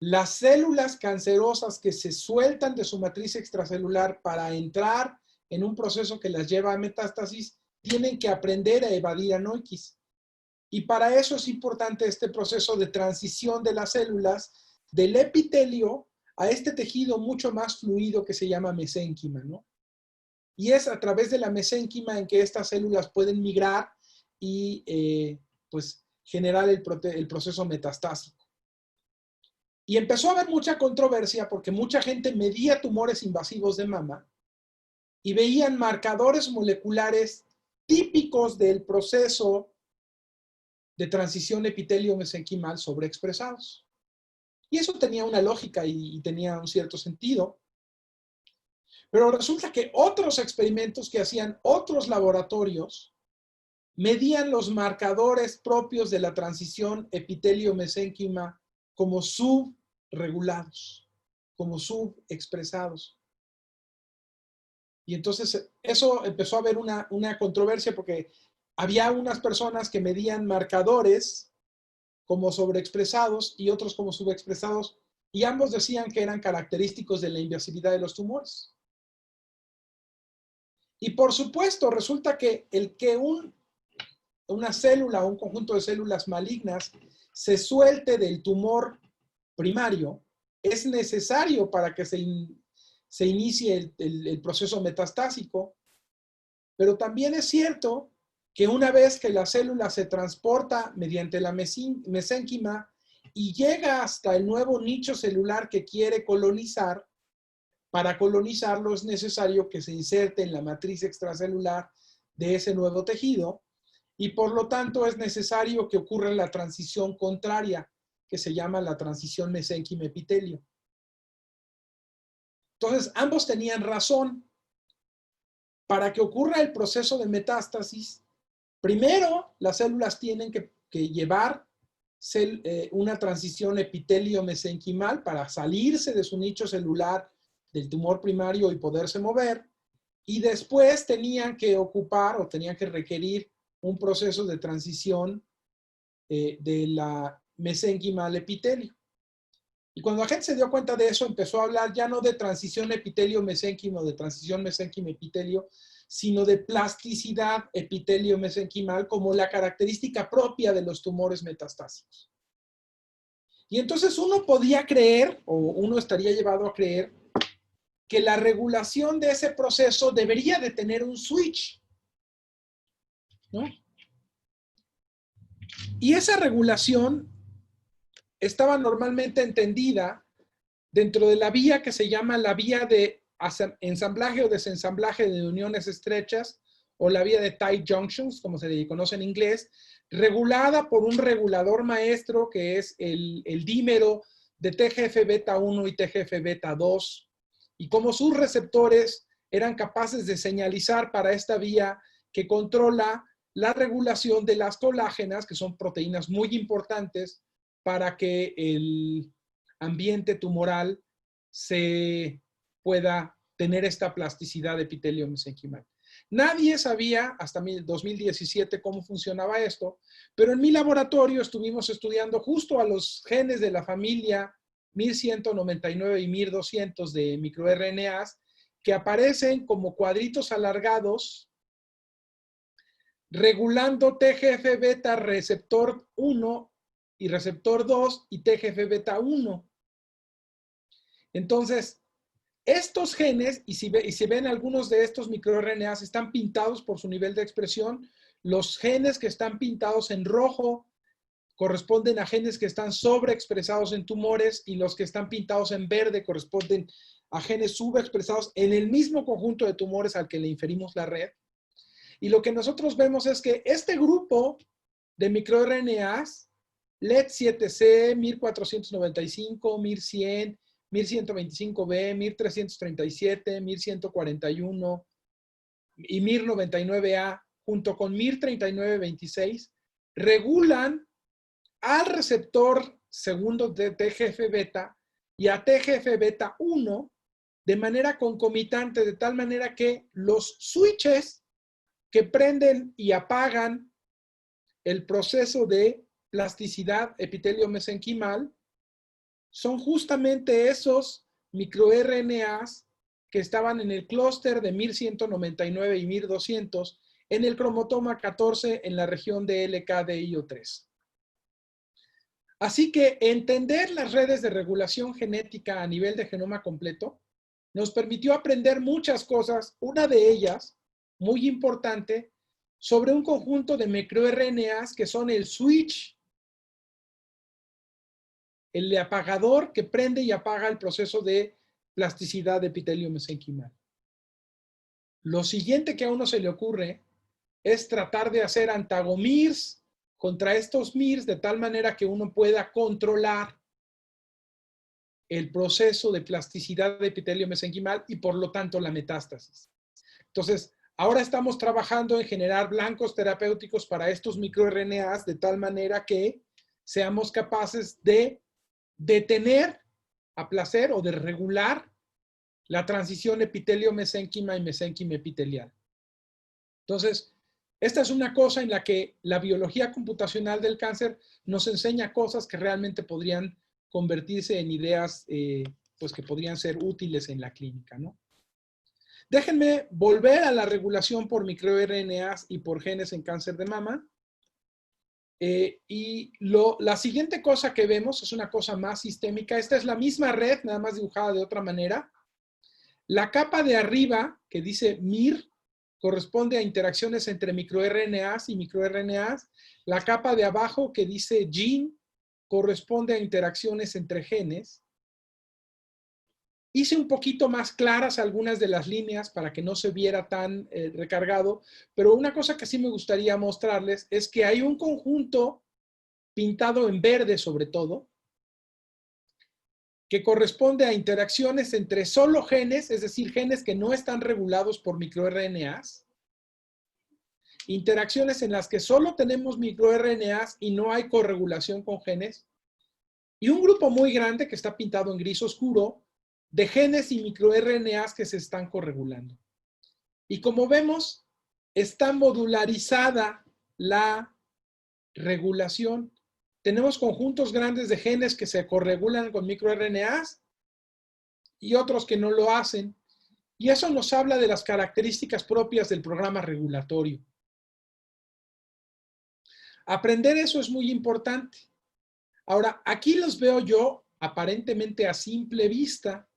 las células cancerosas que se sueltan de su matriz extracelular para entrar en un proceso que las lleva a metástasis, tienen que aprender a evadir anoikis. Y para eso es importante este proceso de transición de las células del epitelio a este tejido mucho más fluido que se llama mesénquima, ¿no? Y es a través de la mesénquima en que estas células pueden migrar y pues generar el proceso metastásico. Y empezó a haber mucha controversia porque mucha gente medía tumores invasivos de mama y veían marcadores moleculares típicos del proceso de transición epitelio-mesenquimal sobreexpresados. Y eso tenía una lógica y tenía un cierto sentido. Pero resulta que otros experimentos que hacían otros laboratorios medían los marcadores propios de la transición epitelio-mesénquima como subregulados, como subexpresados. Y entonces eso empezó a haber una controversia porque había unas personas que medían marcadores como sobreexpresados y otros como subexpresados, y ambos decían que eran característicos de la invasividad de los tumores. Y por supuesto, resulta que el que una célula o un conjunto de células malignas se suelte del tumor primario es necesario para que se inicie el proceso metastásico, pero también es cierto que una vez que la célula se transporta mediante la mesénquima y llega hasta el nuevo nicho celular que quiere colonizar, para colonizarlo es necesario que se inserte en la matriz extracelular de ese nuevo tejido y por lo tanto es necesario que ocurra la transición contraria, que se llama la transición mesénquima-epitelio. Entonces, ambos tenían razón. Para que ocurra el proceso de metástasis, primero las células tienen que llevar una transición epitelio-mesenquimal para salirse de su nicho celular del tumor primario y poderse mover, y después tenían que ocupar o tenían que requerir un proceso de transición de la mesénquima al epitelio. Y cuando la gente se dio cuenta de eso, empezó a hablar ya no de transición epitelio-mesénquimo, de transición mesénquima-epitelio, sino de plasticidad epitelio-mesenquimal como la característica propia de los tumores metastásicos. Y entonces uno podía creer, o uno estaría llevado a creer, que la regulación de ese proceso debería de tener un switch, ¿no? Y esa regulación estaba normalmente entendida dentro de la vía que se llama la vía de ensamblaje o desensamblaje de uniones estrechas, o la vía de tight junctions, como se le conoce en inglés, regulada por un regulador maestro que es el dímero de TGF-beta 1 y TGF-beta 2, y como sus receptores eran capaces de señalizar para esta vía que controla la regulación de las colágenas, que son proteínas muy importantes para que el ambiente tumoral se pueda tener esta plasticidad epitelio-mesenquimal. Nadie sabía hasta 2017 cómo funcionaba esto, pero en mi laboratorio estuvimos estudiando justo a los genes de la familia 1199 y 1200 de microRNAs que aparecen como cuadritos alargados regulando TGF-beta receptor 1 y receptor 2 y TGF-beta 1. Entonces, estos genes, y si ven algunos de estos microRNAs, están pintados por su nivel de expresión. Los genes que están pintados en rojo corresponden a genes que están sobreexpresados en tumores, y los que están pintados en verde corresponden a genes subexpresados en el mismo conjunto de tumores al que le inferimos la red. Y lo que nosotros vemos es que este grupo de microRNAs, LED7C, 1495, 1100, 1125B, 1337, 1141 y 1099A, junto con 103926, regulan al receptor segundo de TGF-beta y a TGF-beta 1 de manera concomitante, de tal manera que los switches que prenden y apagan el proceso de plasticidad epitelio-mesenquimal son justamente esos microRNAs que estaban en el clúster de 1199 y 1200 en el cromosoma 14 en la región de LKDIO3. Así que entender las redes de regulación genética a nivel de genoma completo nos permitió aprender muchas cosas. Una de ellas, muy importante, sobre un conjunto de microRNAs que son el switch, el apagador que prende y apaga el proceso de plasticidad de epitelio-mesenquimal. Lo siguiente que a uno se le ocurre es tratar de hacer antagomers contra estos mirs de tal manera que uno pueda controlar el proceso de plasticidad de epitelio-mesenquimal y por lo tanto la metástasis. Entonces, ahora estamos trabajando en generar blancos terapéuticos para estos microRNAs de tal manera que seamos capaces de detener a placer o de regular la transición epitelio-mesénquima y mesénquima epitelial. Entonces, esta es una cosa en la que la biología computacional del cáncer nos enseña cosas que realmente podrían convertirse en ideas pues que podrían ser útiles en la clínica, ¿no? Déjenme volver a la regulación por microRNAs y por genes en cáncer de mama. La siguiente cosa que vemos es una cosa más sistémica. Esta es la misma red, nada más dibujada de otra manera. La capa de arriba, que dice MIR, corresponde a interacciones entre microRNAs y microRNAs. La capa de abajo, que dice GENE, corresponde a interacciones entre genes. Hice un poquito más claras algunas de las líneas para que no se viera tan recargado, pero una cosa que sí me gustaría mostrarles es que hay un conjunto pintado en verde sobre todo, que corresponde a interacciones entre solo genes, es decir, genes que no están regulados por microRNAs, interacciones en las que solo tenemos microRNAs y no hay corregulación con genes, y un grupo muy grande que está pintado en gris oscuro de genes y microRNAs que se están corregulando. Y como vemos, está modularizada la regulación. Tenemos conjuntos grandes de genes que se corregulan con microRNAs y otros que no lo hacen. Y eso nos habla de las características propias del programa regulatorio. Aprender eso es muy importante. Ahora, aquí los veo yo aparentemente a simple vista,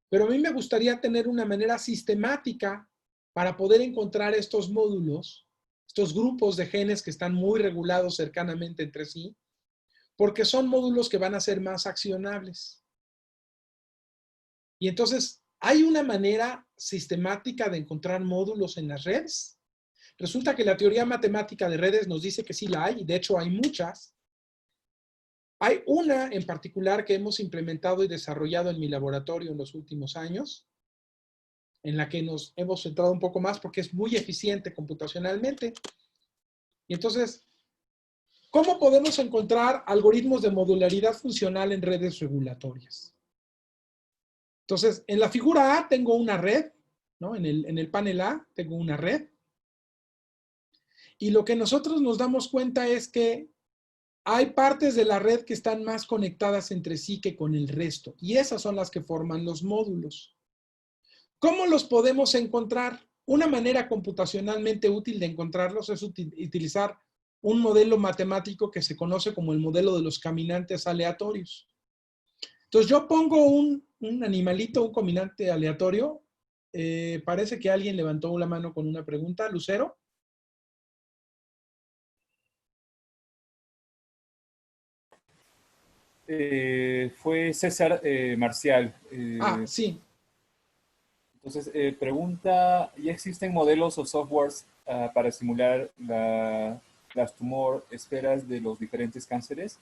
pero a mí me gustaría tener una manera sistemática para poder encontrar estos módulos, estos grupos de genes que están muy regulados cercanamente entre sí, porque son módulos que van a ser más accionables. Y entonces, ¿hay una manera sistemática de encontrar módulos en las redes? Resulta que la teoría matemática de redes nos dice que sí la hay, y de hecho hay muchas. Hay una en particular que hemos implementado y desarrollado en mi laboratorio en los últimos años, en la que nos hemos centrado un poco más porque es muy eficiente computacionalmente. Y entonces, ¿cómo podemos encontrar algoritmos de modularidad funcional en redes regulatorias? Entonces, en la figura A tengo una red, ¿no? En el panel A tengo una red. Y lo que nosotros nos damos cuenta es que hay partes de la red que están más conectadas entre sí que con el resto. Y esas son las que forman los módulos. ¿Cómo los podemos encontrar? Una manera computacionalmente útil de encontrarlos es utilizar un modelo matemático que se conoce como el modelo de los caminantes aleatorios. Entonces yo pongo un animalito, un caminante aleatorio. Parece que alguien levantó la mano con una pregunta. ¿Lucero? Fue César Marcial. Sí. Entonces, pregunta, ¿ya existen modelos o softwares para simular las tumor esferas de los diferentes cánceres?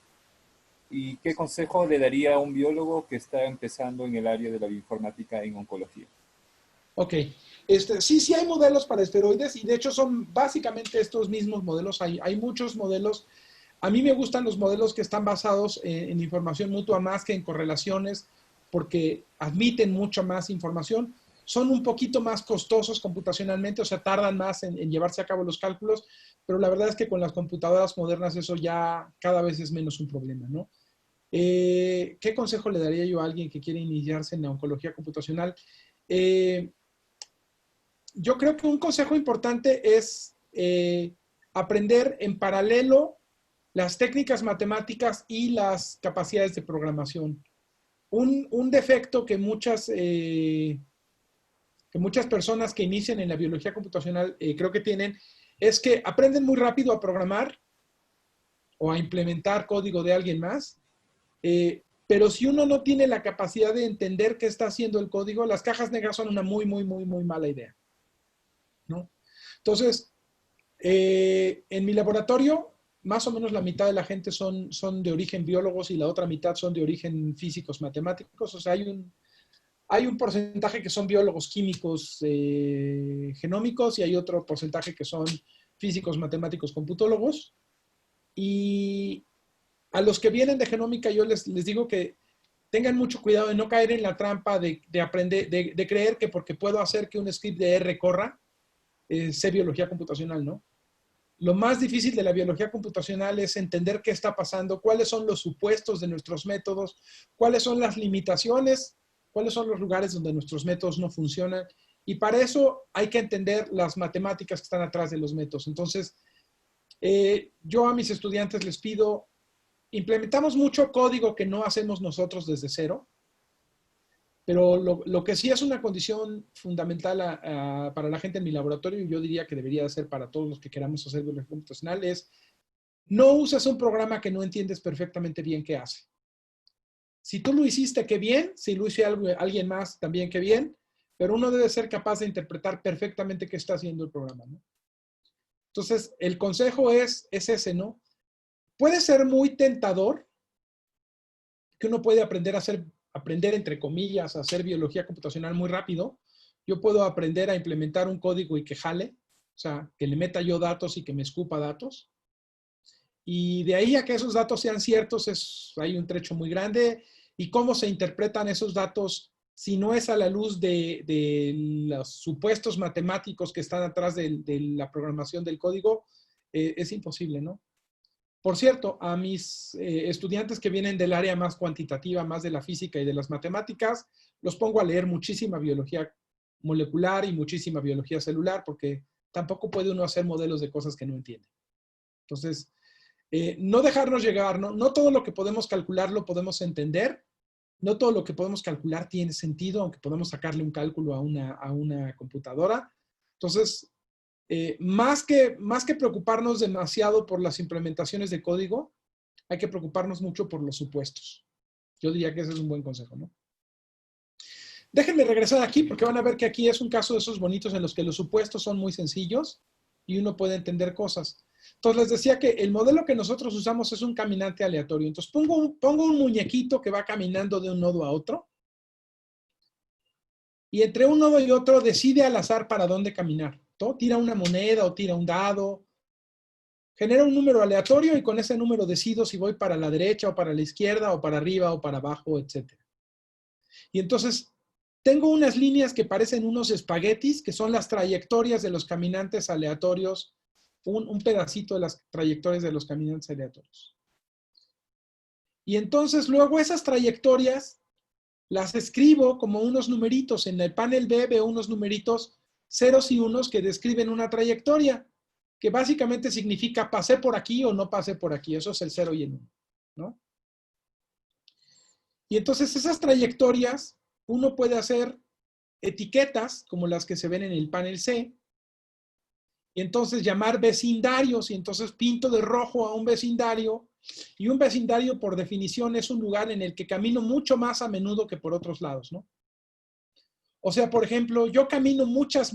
¿Y qué consejo le daría a un biólogo que está empezando en el área de la bioinformática en oncología? Ok. Sí hay modelos para esteroides y de hecho son básicamente estos mismos modelos. Hay muchos modelos. A mí me gustan los modelos que están basados en información mutua más que en correlaciones porque admiten mucha más información. Son un poquito más costosos computacionalmente, o sea, tardan más en llevarse a cabo los cálculos, pero la verdad es que con las computadoras modernas eso ya cada vez es menos un problema, ¿no? ¿Qué consejo le daría yo a alguien que quiere iniciarse en la oncología computacional? Yo creo que un consejo importante es aprender en paralelo las técnicas matemáticas y las capacidades de programación. Un defecto que muchas personas que inician en la biología computacional creo que tienen es que aprenden muy rápido a programar o a implementar código de alguien más, pero si uno no tiene la capacidad de entender qué está haciendo el código, las cajas negras son una muy mala idea, ¿no? Entonces, en mi laboratorio, más o menos la mitad de la gente son de origen biólogos y la otra mitad son de origen físicos matemáticos. O sea, hay un porcentaje que son biólogos químicos genómicos y hay otro porcentaje que son físicos matemáticos computólogos. Y a los que vienen de genómica yo les digo que tengan mucho cuidado de no caer en la trampa de aprender, de creer que porque puedo hacer que un script de R corra, sé biología computacional, ¿no? Lo más difícil de la biología computacional es entender qué está pasando, cuáles son los supuestos de nuestros métodos, cuáles son las limitaciones, cuáles son los lugares donde nuestros métodos no funcionan. Y para eso hay que entender las matemáticas que están atrás de los métodos. Entonces, yo a mis estudiantes les pido, implementamos mucho código que no hacemos nosotros desde cero, pero lo que sí es una condición fundamental para la gente en mi laboratorio, y yo diría que debería ser para todos los que queramos hacer biología computacional, es no uses un programa que no entiendes perfectamente bien qué hace. Si tú lo hiciste, qué bien. Si lo hizo alguien más, también qué bien. Pero uno debe ser capaz de interpretar perfectamente qué está haciendo el programa, ¿no? Entonces, el consejo es ese, ¿no? Puede ser muy tentador que uno puede aprender entre comillas, a hacer biología computacional muy rápido. Yo puedo aprender a implementar un código y que jale, o sea, que le meta yo datos y que me escupa datos. Y de ahí a que esos datos sean ciertos, hay un trecho muy grande. Y cómo se interpretan esos datos, si no es a la luz de los supuestos matemáticos que están atrás de la programación del código, es imposible, ¿no? Por cierto, a mis estudiantes que vienen del área más cuantitativa, más de la física y de las matemáticas, los pongo a leer muchísima biología molecular y muchísima biología celular, porque tampoco puede uno hacer modelos de cosas que no entiende. Entonces, no dejarnos llegar, no todo lo que podemos calcular lo podemos entender, no todo lo que podemos calcular tiene sentido, aunque podemos sacarle un cálculo a una computadora. Entonces, más que preocuparnos demasiado por las implementaciones de código, hay que preocuparnos mucho por los supuestos. Yo diría que ese es un buen consejo, ¿no? Déjenme regresar aquí porque van a ver que aquí es un caso de esos bonitos en los que los supuestos son muy sencillos y uno puede entender cosas. Entonces les decía que el modelo que nosotros usamos es un caminante aleatorio. Entonces pongo un muñequito que va caminando de un nodo a otro y entre un nodo y otro decide al azar para dónde caminar, ¿no? Tira una moneda o tira un dado, genera un número aleatorio y con ese número decido si voy para la derecha o para la izquierda o para arriba o para abajo, etc. Y entonces tengo unas líneas que parecen unos espaguetis, que son las trayectorias de los caminantes aleatorios, un pedacito de las trayectorias de los caminantes aleatorios. Y entonces luego esas trayectorias las escribo como unos numeritos. En el panel B veo unos numeritos ceros y unos que describen una trayectoria, que básicamente significa pasé por aquí o no pasé por aquí. Eso es el 0 y el 1, ¿no? Y entonces esas trayectorias, uno puede hacer etiquetas como las que se ven en el panel C, y entonces llamar vecindarios, y entonces pinto de rojo a un vecindario, y un vecindario por definición es un lugar en el que camino mucho más a menudo que por otros lados, ¿no? O sea, por ejemplo, yo camino muchas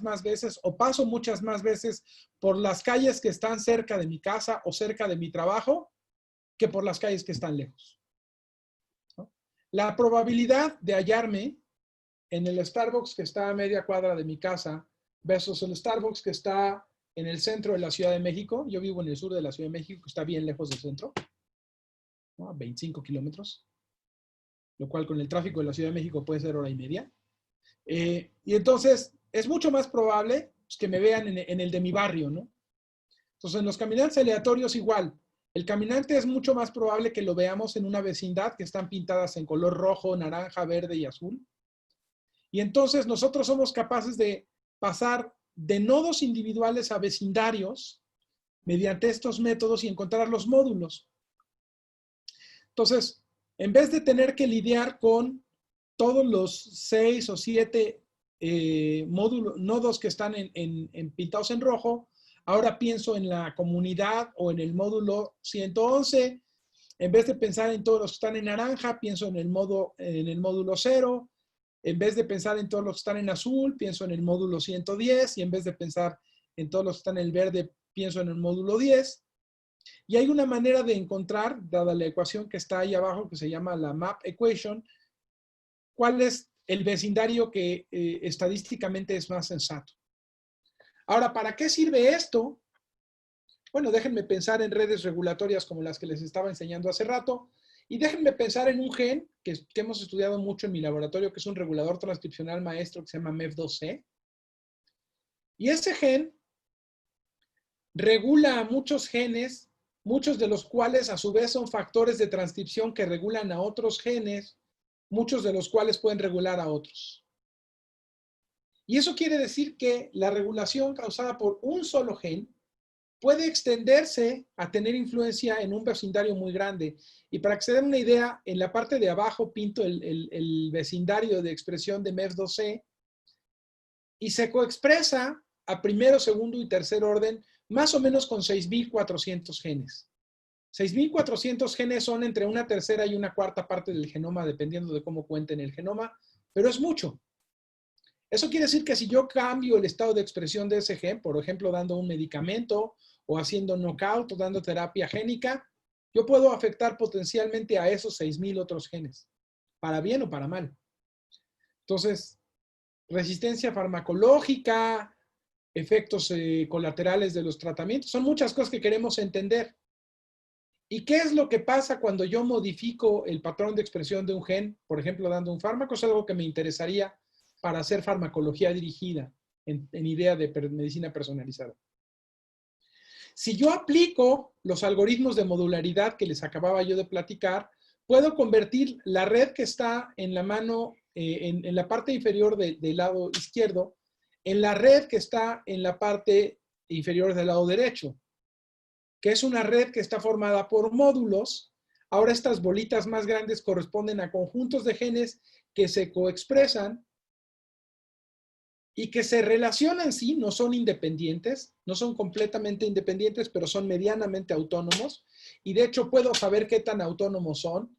más veces o paso muchas más veces por las calles que están cerca de mi casa o cerca de mi trabajo que por las calles que están lejos, ¿no? La probabilidad de hallarme en el Starbucks que está a media cuadra de mi casa versus el Starbucks que está en el centro de la Ciudad de México. Yo vivo en el sur de la Ciudad de México, que está bien lejos del centro, ¿no? A 25 kilómetros, lo cual con el tráfico de la Ciudad de México puede ser hora y media. Y entonces es mucho más probable pues, que me vean en el de mi barrio, ¿no? Entonces en los caminantes aleatorios igual. El caminante es mucho más probable que lo veamos en una vecindad que están pintadas en color rojo, naranja, verde y azul. Y entonces nosotros somos capaces de pasar de nodos individuales a vecindarios mediante estos métodos y encontrar los módulos. Entonces, en vez de tener que lidiar con todos los 6 o 7 nodos que están pintados en rojo, ahora pienso en la comunidad o en el módulo 111. En vez de pensar en todos los que están en naranja, pienso en el módulo 0. En vez de pensar en todos los que están en azul, pienso en el módulo 110. Y en vez de pensar en todos los que están en el verde, pienso en el módulo 10. Y hay una manera de encontrar, dada la ecuación que está ahí abajo, que se llama la map equation, cuál es el vecindario que estadísticamente es más sensato. Ahora, ¿para qué sirve esto? Bueno, déjenme pensar en redes regulatorias como las que les estaba enseñando hace rato. Y déjenme pensar en un gen que hemos estudiado mucho en mi laboratorio, que es un regulador transcripcional maestro que se llama MEF2C. Y ese gen regula a muchos genes, muchos de los cuales a su vez son factores de transcripción que regulan a otros genes, muchos de los cuales pueden regular a otros. Y eso quiere decir que la regulación causada por un solo gen puede extenderse a tener influencia en un vecindario muy grande. Y para que se den una idea, en la parte de abajo pinto el vecindario de expresión de MEF2C y se coexpresa a primero, segundo y tercer orden más o menos con 6.400 genes. 6.400 genes son entre una tercera y una cuarta parte del genoma, dependiendo de cómo cuenten el genoma, pero es mucho. Eso quiere decir que si yo cambio el estado de expresión de ese gen, por ejemplo, dando un medicamento o haciendo knockout o dando terapia génica, yo puedo afectar potencialmente a esos 6.000 otros genes, para bien o para mal. Entonces, resistencia farmacológica, efectos colaterales de los tratamientos, son muchas cosas que queremos entender. ¿Y qué es lo que pasa cuando yo modifico el patrón de expresión de un gen, por ejemplo, dando un fármaco? Es algo que me interesaría para hacer farmacología dirigida en idea de medicina personalizada. Si yo aplico los algoritmos de modularidad que les acababa yo de platicar, puedo convertir la red que está en la mano en la parte inferior del lado izquierdo, en la red que está en la parte inferior del lado derecho, que es una red que está formada por módulos. Ahora estas bolitas más grandes corresponden a conjuntos de genes que se coexpresan y que se relacionan, sí, no son independientes, no son completamente independientes, pero son medianamente autónomos. Y de hecho puedo saber qué tan autónomos son.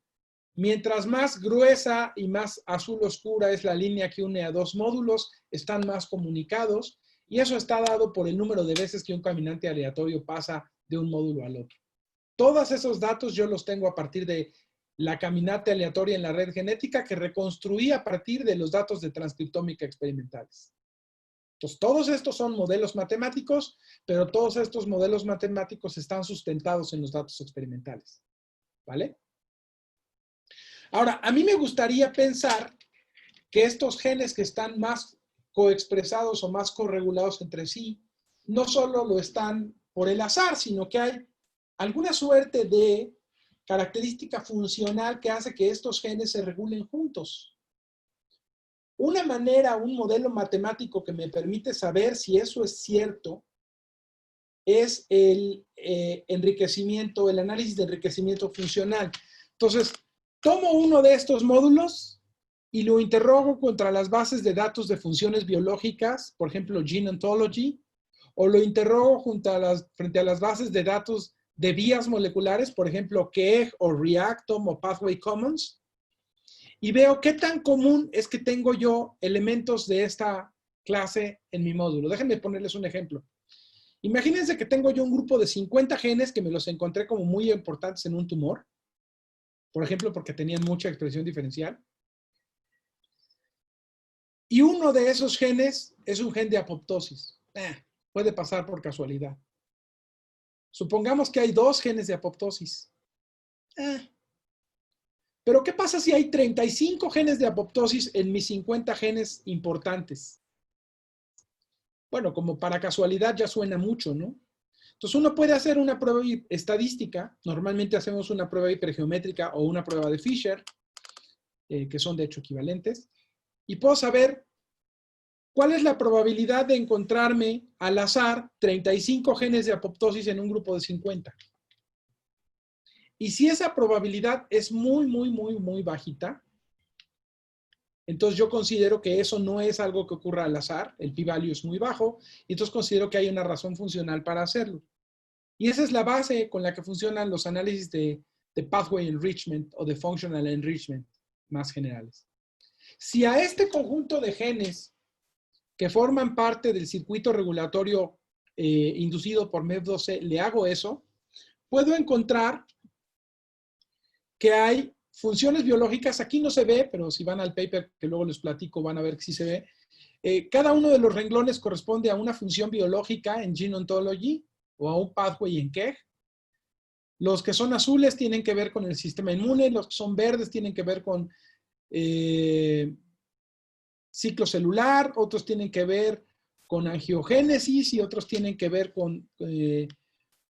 Mientras más gruesa y más azul oscura es la línea que une a dos módulos, están más comunicados. Y eso está dado por el número de veces que un caminante aleatorio pasa de un módulo al otro. Todos esos datos yo los tengo a partir de la caminata aleatoria en la red genética que reconstruí a partir de los datos de transcriptómica experimentales. Entonces, todos estos son modelos matemáticos, pero todos estos modelos matemáticos están sustentados en los datos experimentales. ¿Vale? Ahora, a mí me gustaría pensar que estos genes que están más coexpresados o más corregulados entre sí, no solo lo están por el azar, sino que hay alguna suerte de característica funcional que hace que estos genes se regulen juntos. Una manera, un modelo matemático que me permite saber si eso es cierto, es el enriquecimiento, el análisis de enriquecimiento funcional. Entonces, tomo uno de estos módulos y lo interrogo contra las bases de datos de funciones biológicas, por ejemplo, Gene Ontology, o lo interrogo frente a las bases de datos de vías moleculares, por ejemplo, KEGG o Reactome o Pathway Commons, y veo qué tan común es que tengo yo elementos de esta clase en mi módulo. Déjenme ponerles un ejemplo. Imagínense que tengo yo un grupo de 50 genes que me los encontré como muy importantes en un tumor, por ejemplo, porque tenían mucha expresión diferencial. Y uno de esos genes es un gen de apoptosis. Puede pasar por casualidad. Supongamos que hay 2 genes de apoptosis. Pero ¿qué pasa si hay 35 genes de apoptosis en mis 50 genes importantes? Bueno, como para casualidad ya suena mucho, ¿no? Entonces uno puede hacer una prueba estadística. Normalmente hacemos una prueba hipergeométrica o una prueba de Fisher, que son de hecho equivalentes. Y puedo saber cuál es la probabilidad de encontrarme al azar 35 genes de apoptosis en un grupo de 50. Y si esa probabilidad es muy bajita, entonces yo considero que eso no es algo que ocurra al azar, el p-value es muy bajo, y entonces considero que hay una razón funcional para hacerlo. Y esa es la base con la que funcionan los análisis de pathway enrichment o de functional enrichment más generales. Si a este conjunto de genes que forman parte del circuito regulatorio inducido por MEF2C le hago eso, puedo encontrar que hay funciones biológicas. Aquí no se ve, pero si van al paper que luego les platico van a ver que sí se ve. Cada uno de los renglones corresponde a una función biológica en Gene Ontology o a un pathway en KEGG. Los que son azules tienen que ver con el sistema inmune, los que son verdes tienen que ver con ciclo celular, otros tienen que ver con angiogénesis y otros tienen que ver con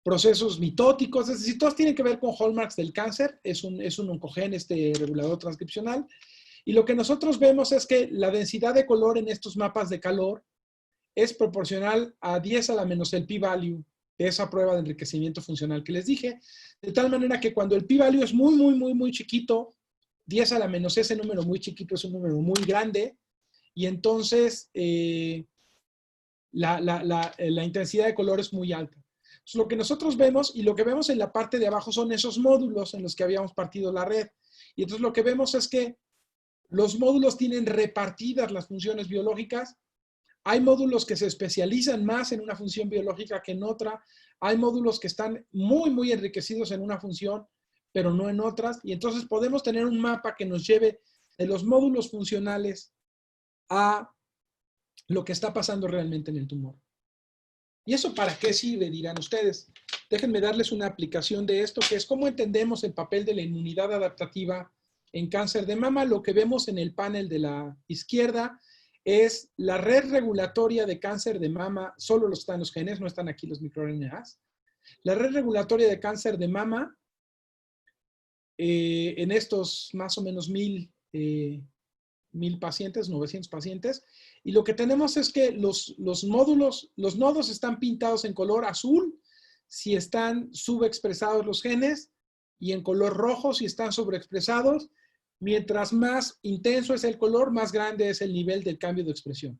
procesos mitóticos, es decir, todos tienen que ver con hallmarks del cáncer, es un oncogen, regulador transcripcional. Y lo que nosotros vemos es que la densidad de color en estos mapas de calor es proporcional a 10 a la menos el p-value de esa prueba de enriquecimiento funcional que les dije, de tal manera que cuando el p-value es muy chiquito, 10 a la menos ese número muy chiquito es un número muy grande, y entonces la intensidad de color es muy alta. Entonces, lo que nosotros vemos y lo que vemos en la parte de abajo son esos módulos en los que habíamos partido la red. Y entonces lo que vemos es que los módulos tienen repartidas las funciones biológicas. Hay módulos que se especializan más en una función biológica que en otra. Hay módulos que están muy enriquecidos en una función, pero no en otras. Y entonces podemos tener un mapa que nos lleve de los módulos funcionales a lo que está pasando realmente en el tumor. ¿Y eso para qué sirve? Dirán ustedes. Déjenme darles una aplicación de esto, que es cómo entendemos el papel de la inmunidad adaptativa en cáncer de mama. Lo que vemos en el panel de la izquierda es la red regulatoria de cáncer de mama. Solo están los genes, no están aquí los microRNAs. La red regulatoria de cáncer de mama en estos más o menos 1000 1000 pacientes, 900 pacientes, y lo que tenemos es que los nodos están pintados en color azul si están subexpresados los genes y en color rojo si están sobreexpresados. Mientras más intenso es el color, más grande es el nivel del cambio de expresión.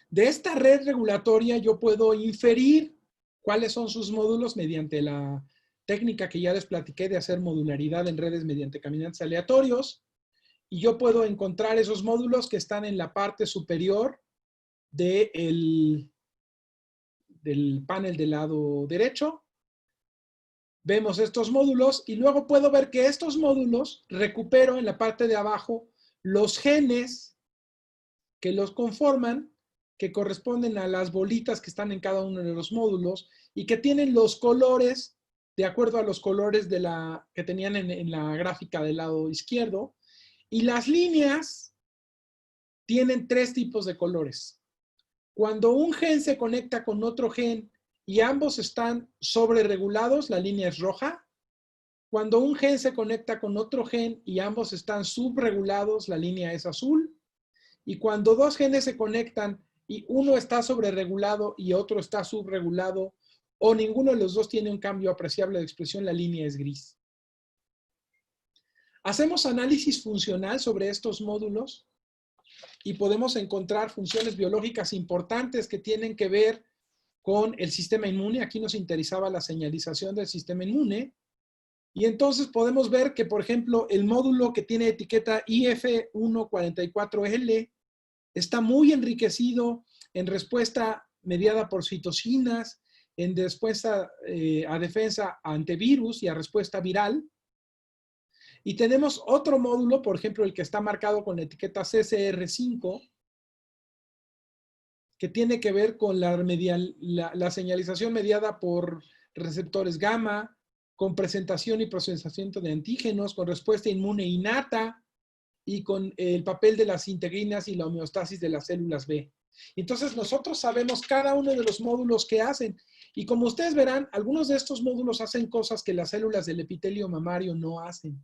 De esta red regulatoria yo puedo inferir cuáles son sus módulos mediante la técnica que ya les platiqué de hacer modularidad en redes mediante caminantes aleatorios. Y yo puedo encontrar esos módulos que están en la parte superior del panel del lado derecho. Vemos estos módulos y luego puedo ver que estos módulos recupero en la parte de abajo los genes que los conforman, que corresponden a las bolitas que están en cada uno de los módulos y que tienen los colores de acuerdo a los colores que tenían en la gráfica del lado izquierdo. Y las líneas tienen 3 tipos de colores. Cuando un gen se conecta con otro gen y ambos están sobreregulados, la línea es roja. Cuando un gen se conecta con otro gen y ambos están subregulados, la línea es azul. Y cuando 2 genes se conectan y uno está sobreregulado y otro está subregulado, o ninguno de los dos tiene un cambio apreciable de expresión, la línea es gris. Hacemos análisis funcional sobre estos módulos y podemos encontrar funciones biológicas importantes que tienen que ver con el sistema inmune. Aquí nos interesaba la señalización del sistema inmune. Y entonces podemos ver que, por ejemplo, el módulo que tiene etiqueta IF144L está muy enriquecido en respuesta mediada por citocinas, en respuesta a defensa ante virus y a respuesta viral. Y tenemos otro módulo, por ejemplo, el que está marcado con la etiqueta CCR5, que tiene que ver con la señalización mediada por receptores gamma, con presentación y procesamiento de antígenos, con respuesta inmune innata y con el papel de las integrinas y la homeostasis de las células B. Entonces nosotros sabemos cada uno de los módulos que hacen. Y como ustedes verán, algunos de estos módulos hacen cosas que las células del epitelio mamario no hacen.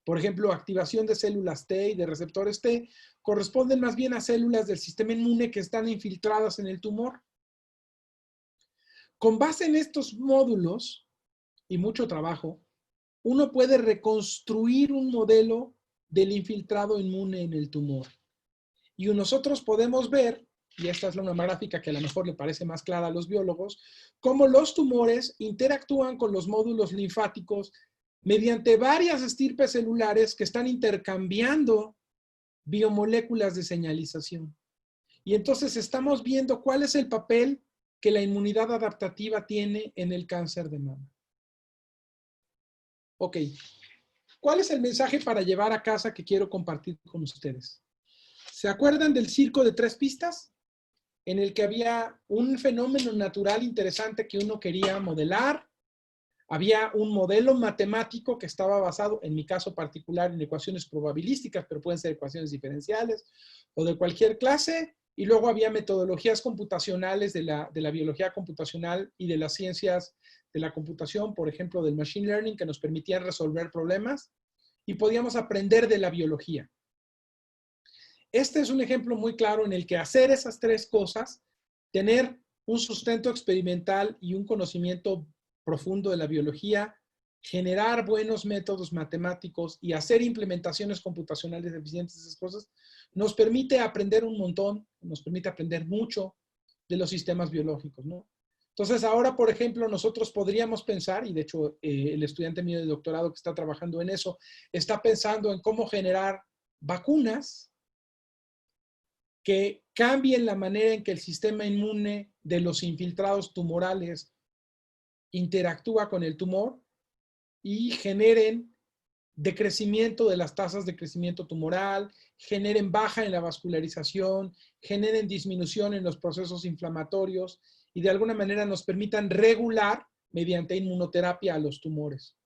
Por ejemplo, activación de células T y de receptores T corresponden más bien a células del sistema inmune que están infiltradas en el tumor. Con base en estos módulos y mucho trabajo, uno puede reconstruir un modelo del infiltrado inmune en el tumor. Y nosotros podemos ver, y esta es una gráfica que a lo mejor le parece más clara a los biólogos, cómo los tumores interactúan con los módulos linfáticos mediante varias estirpes celulares que están intercambiando biomoléculas de señalización. Y entonces estamos viendo cuál es el papel que la inmunidad adaptativa tiene en el cáncer de mama. Ok, ¿cuál es el mensaje para llevar a casa que quiero compartir con ustedes? ¿Se acuerdan del circo de 3 pistas? En el que había un fenómeno natural interesante que uno quería modelar. Había un modelo matemático que estaba basado, en mi caso particular, en ecuaciones probabilísticas, pero pueden ser ecuaciones diferenciales o de cualquier clase. Y luego había metodologías computacionales de la biología computacional y de las ciencias de la computación, por ejemplo, del machine learning, que nos permitían resolver problemas y podíamos aprender de la biología. Este es un ejemplo muy claro en el que hacer esas 3 cosas, tener un sustento experimental y un conocimiento profundo de la biología, generar buenos métodos matemáticos y hacer implementaciones computacionales eficientes de esas cosas, nos permite aprender un montón, nos permite aprender mucho de los sistemas biológicos, ¿no? Entonces, ahora, por ejemplo, nosotros podríamos pensar, y de hecho, el estudiante mío de doctorado que está trabajando en eso, está pensando en cómo generar vacunas que cambien la manera en que el sistema inmune de los infiltrados tumorales interactúa con el tumor y generen decrecimiento de las tasas de crecimiento tumoral, generen baja en la vascularización, generen disminución en los procesos inflamatorios y de alguna manera nos permitan regular mediante inmunoterapia a los tumores.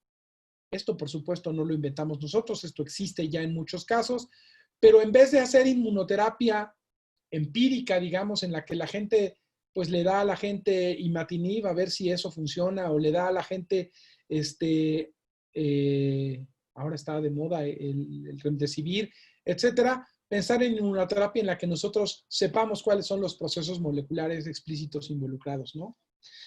Esto, por supuesto, no lo inventamos nosotros, esto existe ya en muchos casos, pero en vez de hacer inmunoterapia empírica, digamos, en la que la gente, pues le da a la gente imatinib a ver si eso funciona, o le da a la gente ahora está de moda el remdesivir, etcétera, pensar en inmunoterapia en la que nosotros sepamos cuáles son los procesos moleculares explícitos involucrados, ¿no?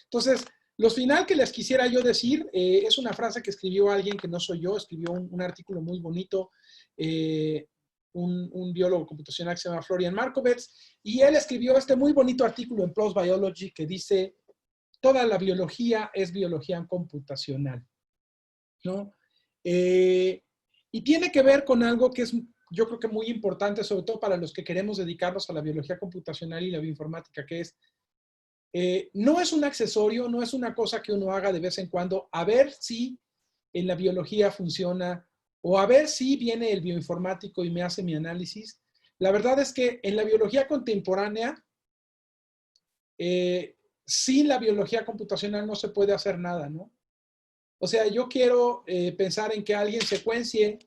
Entonces, lo final que les quisiera yo decir es una frase que escribió alguien que no soy yo, escribió un artículo muy bonito, un biólogo computacional que se llama Florian Markovets, y él escribió este muy bonito artículo en PLOS Biology que dice, toda la biología es biología computacional, ¿no? Y tiene que ver con algo que es, yo creo que muy importante, sobre todo para los que queremos dedicarnos a la biología computacional y la bioinformática, que es, no es un accesorio, no es una cosa que uno haga de vez en cuando, a ver si en la biología funciona, o a ver si viene el bioinformático y me hace mi análisis. La verdad es que en la biología contemporánea, sin la biología computacional no se puede hacer nada, ¿no? O sea, yo quiero pensar en que alguien secuencie,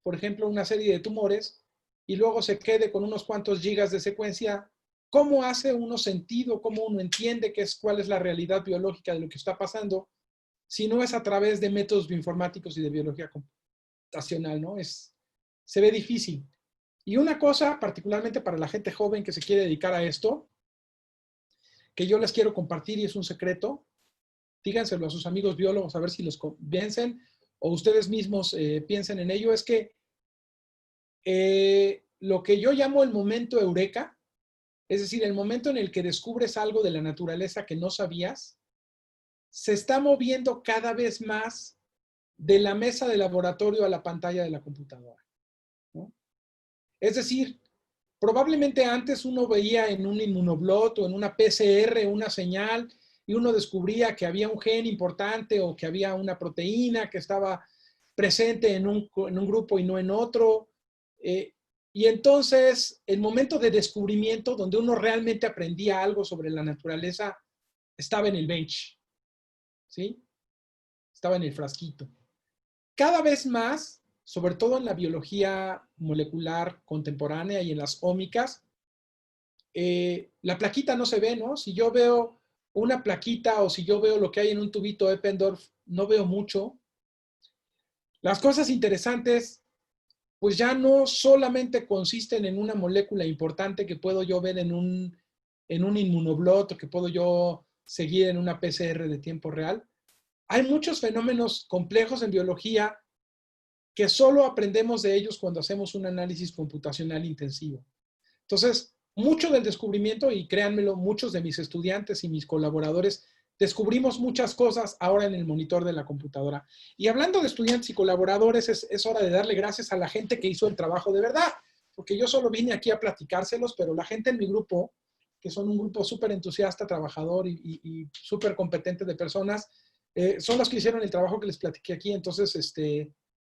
por ejemplo, una serie de tumores y luego se quede con unos cuantos gigas de secuencia. ¿Cómo hace uno sentido? ¿Cómo uno entiende cuál es la realidad biológica de lo que está pasando? Si no es a través de métodos bioinformáticos y de biología computacional, ¿no? Se ve difícil. Y una cosa, particularmente para la gente joven que se quiere dedicar a esto, que yo les quiero compartir y es un secreto, díganselo a sus amigos biólogos a ver si los convencen o ustedes mismos piensen en ello, es que lo que yo llamo el momento eureka, es decir, el momento en el que descubres algo de la naturaleza que no sabías, se está moviendo cada vez más de la mesa de laboratorio a la pantalla de la computadora, ¿no? Es decir, probablemente antes uno veía en un inmunoblot o en una PCR una señal y uno descubría que había un gen importante o que había una proteína que estaba presente en un grupo y no en otro. Y entonces el momento de descubrimiento donde uno realmente aprendía algo sobre la naturaleza estaba en el bench, ¿sí? Estaba en el frasquito. Cada vez más, sobre todo en la biología molecular contemporánea y en las ómicas, la plaquita no se ve, ¿no? Si yo veo una plaquita o si yo veo lo que hay en un tubito Eppendorf, no veo mucho. Las cosas interesantes, pues ya no solamente consisten en una molécula importante que puedo yo ver en un inmunoblot o que puedo yo seguir en una PCR de tiempo real. Hay muchos fenómenos complejos en biología que solo aprendemos de ellos cuando hacemos un análisis computacional intensivo. Entonces, mucho del descubrimiento, y créanmelo, muchos de mis estudiantes y mis colaboradores descubrimos muchas cosas ahora en el monitor de la computadora. Y hablando de estudiantes y colaboradores, es hora de darle gracias a la gente que hizo el trabajo de verdad, porque yo solo vine aquí a platicárselos, pero la gente en mi grupo, que son un grupo súper entusiasta, trabajador y súper competente de personas, son los que hicieron el trabajo que les platiqué aquí. Entonces,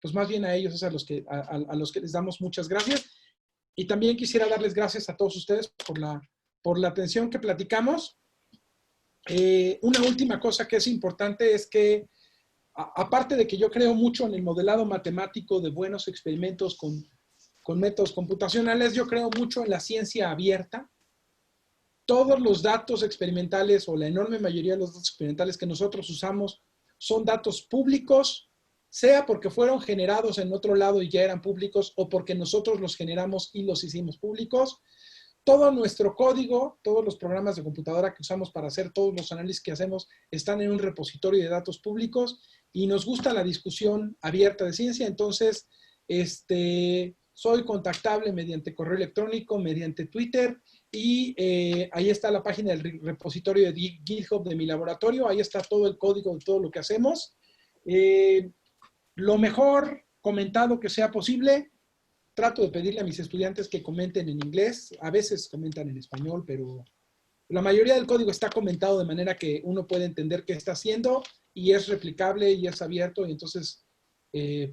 pues más bien a ellos es a los que les damos muchas gracias. Y también quisiera darles gracias a todos ustedes por la atención que platicamos. Una última cosa que es importante es que, aparte de que yo creo mucho en el modelado matemático de buenos experimentos con métodos computacionales, yo creo mucho en la ciencia abierta. Todos los datos experimentales o la enorme mayoría de los datos experimentales que nosotros usamos son datos públicos, sea porque fueron generados en otro lado y ya eran públicos o porque nosotros los generamos y los hicimos públicos. Todo nuestro código, todos los programas de computadora que usamos para hacer todos los análisis que hacemos están en un repositorio de datos públicos y nos gusta la discusión abierta de ciencia. Entonces, soy contactable mediante correo electrónico, mediante Twitter y ahí está la página del repositorio de GitHub de mi laboratorio. Ahí está todo el código de todo lo que hacemos. Lo mejor comentado que sea posible. Trato de pedirle a mis estudiantes que comenten en inglés. A veces comentan en español, pero la mayoría del código está comentado de manera que uno puede entender qué está haciendo y es replicable y es abierto y entonces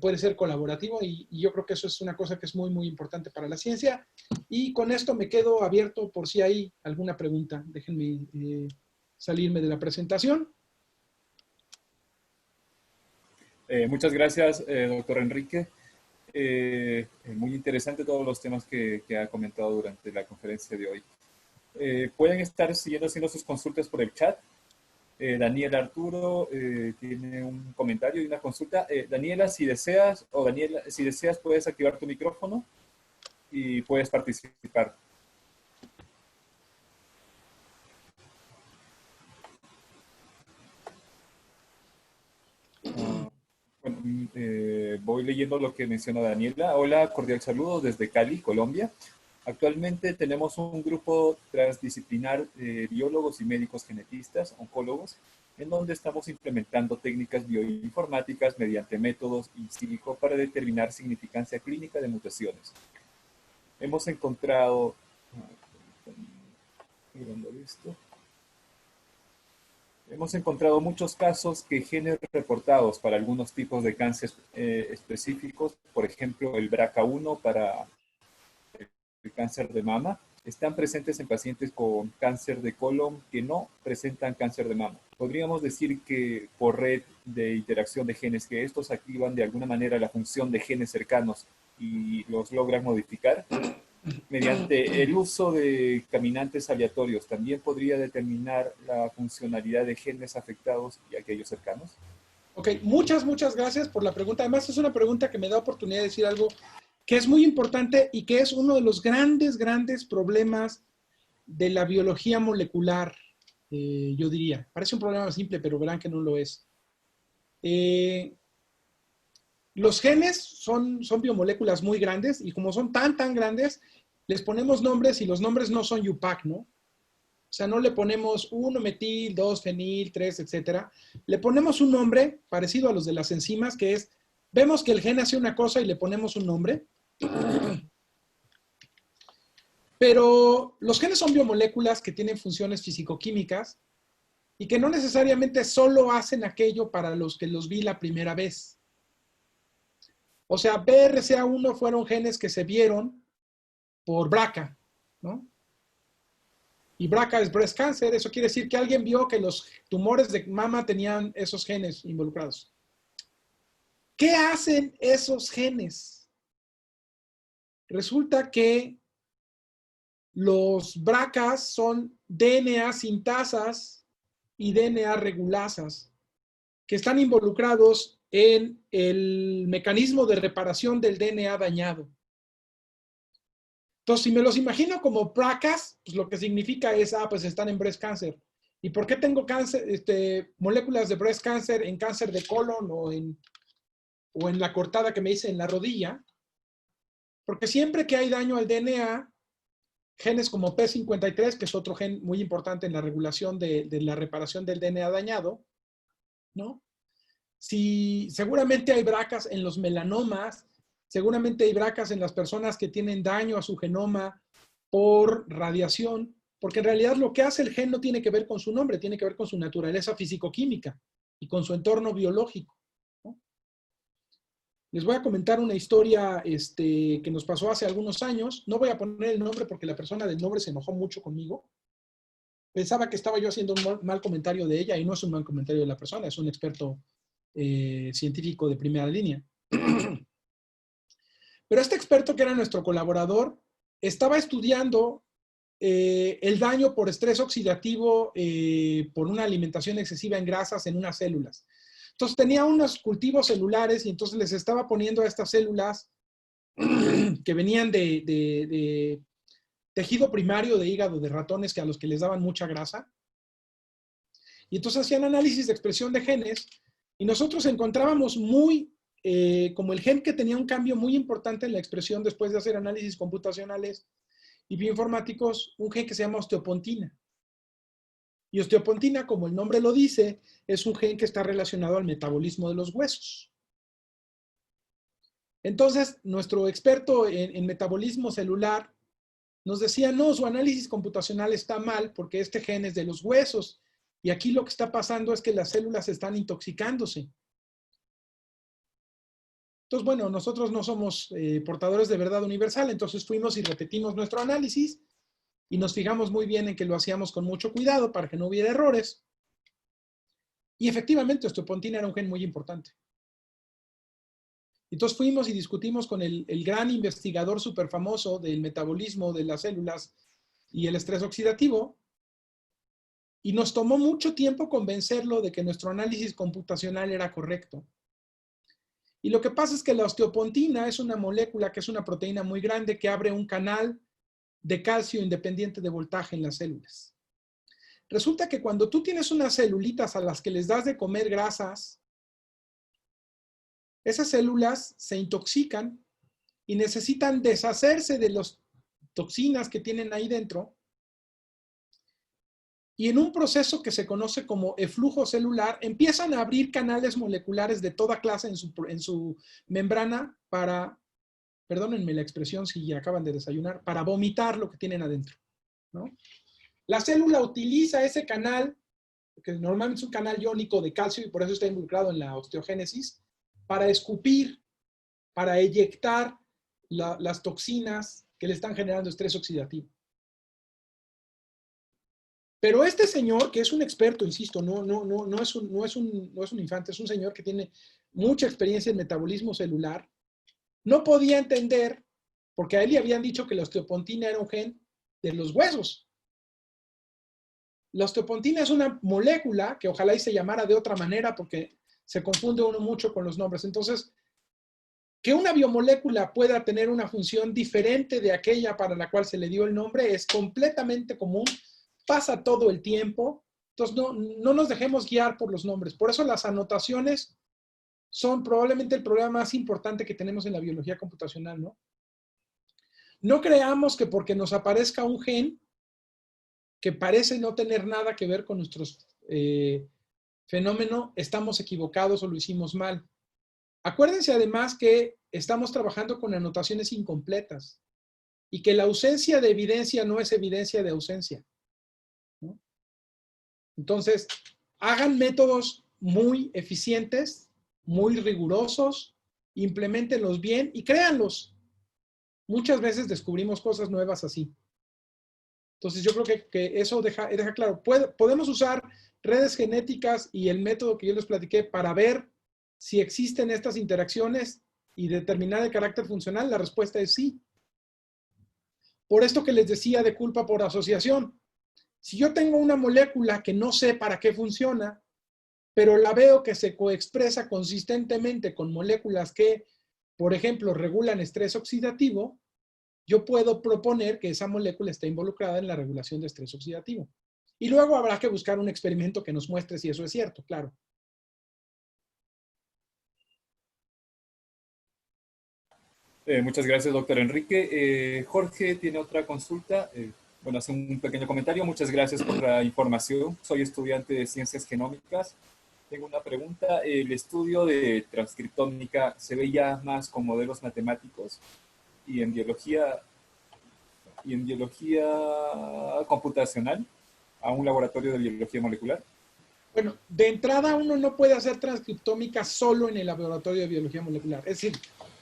puede ser colaborativo y yo creo que eso es una cosa que es muy, muy importante para la ciencia. Y con esto me quedo abierto por si hay alguna pregunta. Déjenme salirme de la presentación. Muchas gracias, doctor Enrique. Muy interesante todos los temas que ha comentado durante la conferencia de hoy. Pueden estar siguiendo haciendo sus consultas por el chat. Daniela Arturo tiene un comentario y una consulta. Daniela, si deseas, si deseas, puedes activar tu micrófono y puedes participar. Bueno, voy leyendo lo que menciona Daniela. Hola, cordial saludo desde Cali, Colombia. Actualmente tenemos un grupo transdisciplinar de biólogos y médicos genetistas, oncólogos, en donde estamos implementando técnicas bioinformáticas mediante métodos in silico para determinar significancia clínica de mutaciones. Hemos encontrado... Hemos encontrado muchos casos que genes reportados para algunos tipos de cáncer específicos, por ejemplo, el BRCA1 para el cáncer de mama, están presentes en pacientes con cáncer de colon que no presentan cáncer de mama. Podríamos decir que por red de interacción de genes, que estos activan de alguna manera la función de genes cercanos y los logran modificar. Mediante el uso de caminantes aleatorios, ¿también podría determinar la funcionalidad de genes afectados y aquellos cercanos? Ok, muchas gracias por la pregunta. Además, es una pregunta que me da oportunidad de decir algo que es muy importante y que es uno de los grandes problemas de la biología molecular, yo diría. Parece un problema simple, pero verán que no lo es. Los genes son biomoléculas muy grandes y como son tan grandes, les ponemos nombres y los nombres no son UPAC, ¿no? O sea, no le ponemos 1 metil, 2 fenil, 3, etcétera. Le ponemos un nombre parecido a los de las enzimas, que es, vemos que el gen hace una cosa y le ponemos un nombre. Pero los genes son biomoléculas que tienen funciones fisicoquímicas y que no necesariamente solo hacen aquello para los que los vi la primera vez. O sea, BRCA1 fueron genes que se vieron por BRCA, ¿no? Y BRCA es breast cancer, eso quiere decir que alguien vio que los tumores de mama tenían esos genes involucrados. ¿Qué hacen esos genes? Resulta que los BRCAs son DNA sintasas y DNA regulasas que están involucrados en el mecanismo de reparación del DNA dañado. Entonces, si me los imagino como BRCAs, pues lo que significa es, pues están en breast cancer. ¿Y por qué tengo cáncer, moléculas de breast cancer en cáncer de colon o en la cortada que me hice en la rodilla? Porque siempre que hay daño al DNA, genes como P53, que es otro gen muy importante en la regulación de la reparación del DNA dañado, ¿no? Si seguramente hay BRCAs en los melanomas, seguramente hay BRCAs en las personas que tienen daño a su genoma por radiación, porque en realidad lo que hace el gen no tiene que ver con su nombre, tiene que ver con su naturaleza físico-química y con su entorno biológico, ¿no? Les voy a comentar una historia que nos pasó hace algunos años. No voy a poner el nombre porque la persona del nombre se enojó mucho conmigo. Pensaba que estaba yo haciendo un mal comentario de ella y no es un mal comentario de la persona, es un experto científico de primera línea. Pero este experto, que era nuestro colaborador, estaba estudiando el daño por estrés oxidativo por una alimentación excesiva en grasas en unas células. Entonces tenía unos cultivos celulares y entonces les estaba poniendo a estas células que venían de tejido primario de hígado de ratones que a los que les daban mucha grasa. Y entonces hacían análisis de expresión de genes y nosotros encontrábamos como el gen que tenía un cambio muy importante en la expresión después de hacer análisis computacionales y bioinformáticos, un gen que se llama osteopontina. Y osteopontina, como el nombre lo dice, es un gen que está relacionado al metabolismo de los huesos. Entonces, nuestro experto en metabolismo celular nos decía, no, su análisis computacional está mal porque este gen es de los huesos. Y aquí lo que está pasando es que las células están intoxicándose. Entonces, bueno, nosotros no somos portadores de verdad universal, entonces fuimos y repetimos nuestro análisis y nos fijamos muy bien en que lo hacíamos con mucho cuidado para que no hubiera errores. Y efectivamente, osteopontina era un gen muy importante. Entonces fuimos y discutimos con el gran investigador súper famoso del metabolismo de las células y el estrés oxidativo. Y nos tomó mucho tiempo convencerlo de que nuestro análisis computacional era correcto. Y lo que pasa es que la osteopontina es una molécula que es una proteína muy grande que abre un canal de calcio independiente de voltaje en las células. Resulta que cuando tú tienes unas celulitas a las que les das de comer grasas, esas células se intoxican y necesitan deshacerse de las toxinas que tienen ahí dentro. Y en un proceso que se conoce como eflujo celular, empiezan a abrir canales moleculares de toda clase en su membrana para, perdónenme la expresión si acaban de desayunar, para vomitar lo que tienen adentro, ¿no? La célula utiliza ese canal, que normalmente es un canal iónico de calcio y por eso está involucrado en la osteogénesis, para escupir, para eyectar las toxinas que le están generando estrés oxidativo. Pero este señor, que es un experto, insisto, no es un infante, es un señor que tiene mucha experiencia en metabolismo celular, no podía entender, porque a él le habían dicho que la osteopontina era un gen de los huesos. La osteopontina es una molécula que ojalá y se llamara de otra manera porque se confunde uno mucho con los nombres. Entonces, que una biomolécula pueda tener una función diferente de aquella para la cual se le dio el nombre es completamente común, pasa todo el tiempo. Entonces, no nos dejemos guiar por los nombres. Por eso las anotaciones son probablemente el problema más importante que tenemos en la biología computacional, ¿no? No creamos que porque nos aparezca un gen que parece no tener nada que ver con nuestros fenómeno, estamos equivocados o lo hicimos mal. Acuérdense además que estamos trabajando con anotaciones incompletas y que la ausencia de evidencia no es evidencia de ausencia, ¿no? Entonces, hagan métodos muy eficientes, muy rigurosos, implementenlos bien y créanlos. Muchas veces descubrimos cosas nuevas así. Entonces, yo creo que eso deja claro. Podemos usar redes genéticas y el método que yo les platiqué para ver si existen estas interacciones y determinar el carácter funcional. La respuesta es sí. Por esto que les decía de culpa por asociación. Si yo tengo una molécula que no sé para qué funciona, pero la veo que se coexpresa consistentemente con moléculas que, por ejemplo, regulan estrés oxidativo, yo puedo proponer que esa molécula esté involucrada en la regulación de estrés oxidativo. Y luego habrá que buscar un experimento que nos muestre si eso es cierto, claro. Muchas gracias, doctor Enrique. Jorge tiene otra consulta. Bueno, hace un pequeño comentario. Muchas gracias por la información. Soy estudiante de Ciencias Genómicas. Tengo una pregunta. ¿El estudio de transcriptómica se ve ya más con modelos matemáticos y en biología computacional a un laboratorio de biología molecular? Bueno, de entrada uno no puede hacer transcriptómica solo en el laboratorio de biología molecular. Es decir,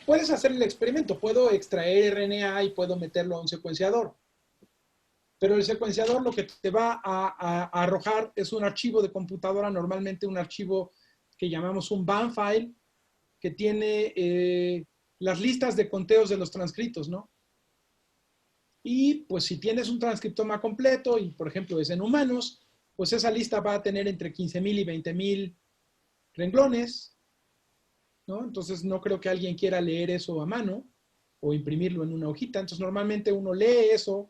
puedes hacer el experimento, puedo extraer RNA y puedo meterlo a un secuenciador. Pero el secuenciador lo que te va a arrojar es un archivo de computadora, normalmente un archivo que llamamos un BAM file, que tiene las listas de conteos de los transcritos, ¿no? Y pues si tienes un transcriptoma completo y por ejemplo es en humanos, pues esa lista va a tener entre 15,000 y 20,000 renglones, ¿no? Entonces no creo que alguien quiera leer eso a mano o imprimirlo en una hojita. Entonces normalmente uno lee eso.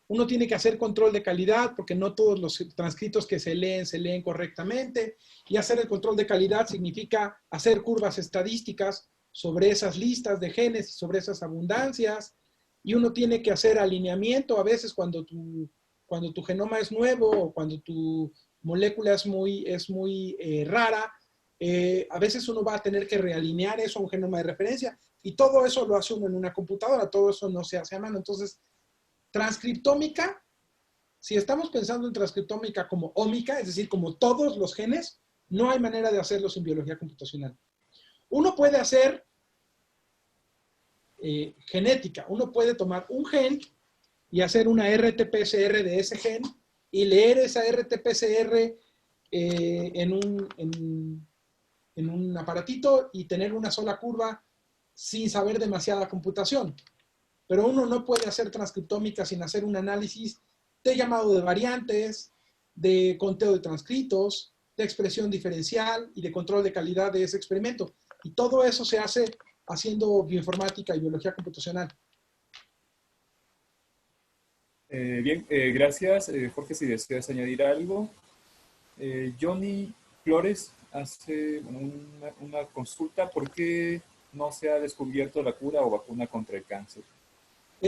Uno tiene que hacer control de calidad porque no todos los transcritos que se leen correctamente. Y hacer el control de calidad significa hacer curvas estadísticas sobre esas listas de genes y sobre esas abundancias. Y uno tiene que hacer alineamiento a veces cuando tu genoma es nuevo o cuando tu molécula es muy rara. A veces uno va a tener que realinear eso a un genoma de referencia y todo eso lo hace uno en una computadora, todo eso no se hace a mano. Entonces, transcriptómica, si estamos pensando en transcriptómica como ómica, es decir, como todos los genes, no hay manera de hacerlo sin biología computacional. Uno puede hacer genética, uno puede tomar un gen y hacer una RT-PCR de ese gen y leer esa RT-PCR en un aparatito y tener una sola curva sin saber demasiada computación. Pero uno no puede hacer transcriptómica sin hacer un análisis de llamado de variantes, de conteo de transcritos, de expresión diferencial y de control de calidad de ese experimento. Y todo eso se hace haciendo bioinformática y biología computacional. Bien, gracias. Jorge, si deseas añadir algo. Johnny Flores hace una consulta. ¿Por qué no se ha descubierto la cura o vacuna contra el cáncer?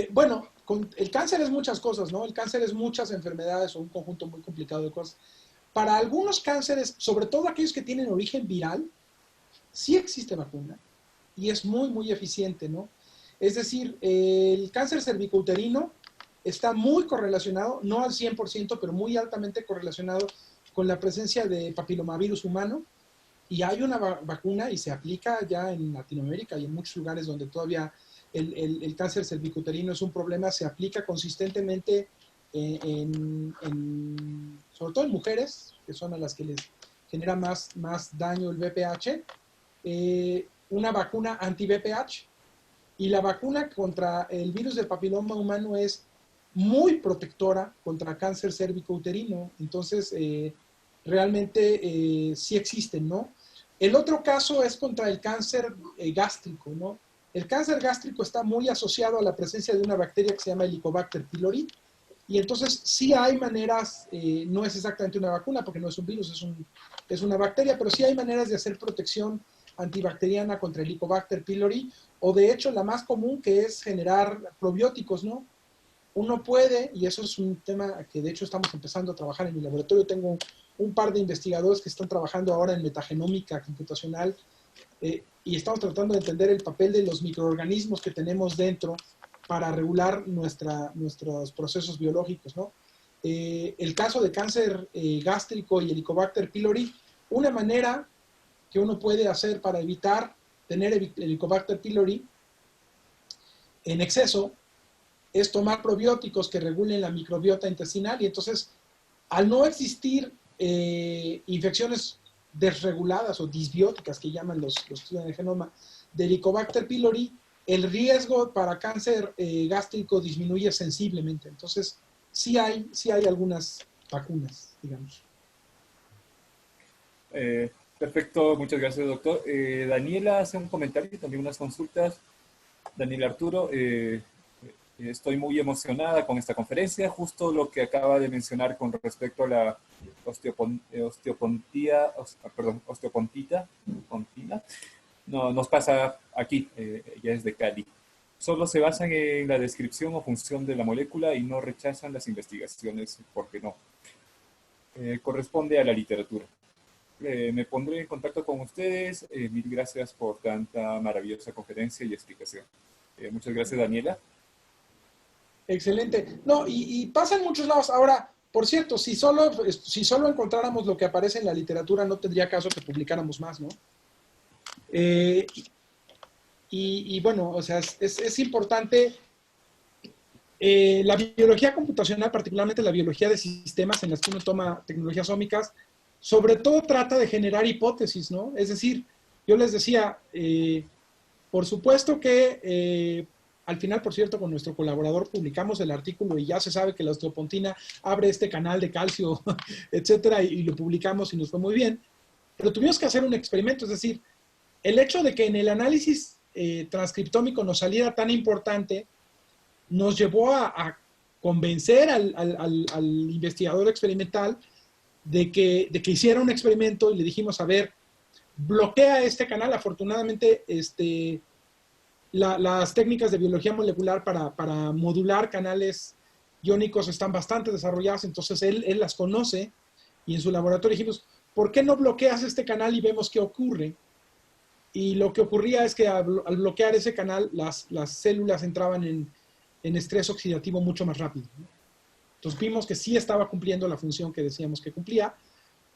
Bueno, el cáncer es muchas cosas, ¿no? El cáncer es muchas enfermedades o un conjunto muy complicado de cosas. Para algunos cánceres, sobre todo aquellos que tienen origen viral, sí existe vacuna y es muy, muy eficiente, ¿no? Es decir, el cáncer cervicouterino está muy correlacionado, no al 100%, pero muy altamente correlacionado con la presencia de papilomavirus humano, y hay una vacuna y se aplica ya en Latinoamérica y en muchos lugares donde todavía el cáncer cervicouterino es un problema, se aplica consistentemente sobre todo en mujeres, que son a las que les genera más daño el VPH, una vacuna anti-VPH, y la vacuna contra el virus del papiloma humano es muy protectora contra cáncer cérvico-uterino. Entonces, realmente sí existen, ¿no? El otro caso es contra el cáncer gástrico, ¿no? El cáncer gástrico está muy asociado a la presencia de una bacteria que se llama Helicobacter pylori, y entonces sí hay maneras, no es exactamente una vacuna porque no es un virus, es una bacteria, pero sí hay maneras de hacer protección antibacteriana contra el Helicobacter pylori, o de hecho la más común, que es generar probióticos, ¿no? Uno puede, y eso es un tema que de hecho estamos empezando a trabajar en mi laboratorio, tengo un par de investigadores que están trabajando ahora en metagenómica computacional, y estamos tratando de entender el papel de los microorganismos que tenemos dentro para regular nuestros procesos biológicos, ¿no? El caso de cáncer gástrico y Helicobacter pylori, una manera que uno puede hacer para evitar tener Helicobacter pylori en exceso es tomar probióticos que regulen la microbiota intestinal, y entonces, al no existir infecciones desreguladas o disbióticas, que llaman los que estudian el genoma, de Helicobacter pylori, el riesgo para cáncer gástrico disminuye sensiblemente. Entonces, sí hay algunas vacunas, digamos. Perfecto, muchas gracias, doctor. Daniela hace un comentario y también unas consultas. Daniela Arturo, estoy muy emocionada con esta conferencia, justo lo que acaba de mencionar con respecto a la osteopontita, no, nos pasa aquí, ella es de Cali. Solo se basan en la descripción o función de la molécula y no rechazan las investigaciones porque no. Corresponde a la literatura. Me pondré en contacto con ustedes. Mil gracias por tanta maravillosa conferencia y explicación. Muchas gracias, Daniela. Excelente. No, y pasa en muchos lados. Ahora, por cierto, si solo encontráramos lo que aparece en la literatura, no tendría caso que publicáramos más, ¿no? Y bueno, o sea, es importante. La biología computacional, particularmente la biología de sistemas en las que uno toma tecnologías ómicas, sobre todo trata de generar hipótesis, ¿no? Es decir, yo les decía, por supuesto que al final, por cierto, con nuestro colaborador publicamos el artículo y ya se sabe que la osteopontina abre este canal de calcio, etcétera, y lo publicamos y nos fue muy bien. Pero tuvimos que hacer un experimento, es decir, el hecho de que en el análisis transcriptómico nos saliera tan importante nos llevó a convencer al investigador experimental de que hiciera un experimento, y le dijimos, a ver, bloquea este canal. Afortunadamente, las técnicas de biología molecular para modular canales iónicos están bastante desarrolladas, entonces él las conoce, y en su laboratorio dijimos, ¿por qué no bloqueas este canal y vemos qué ocurre? Y lo que ocurría es que al bloquear ese canal, las células entraban en estrés oxidativo mucho más rápido, ¿no? Entonces vimos que sí estaba cumpliendo la función que decíamos que cumplía.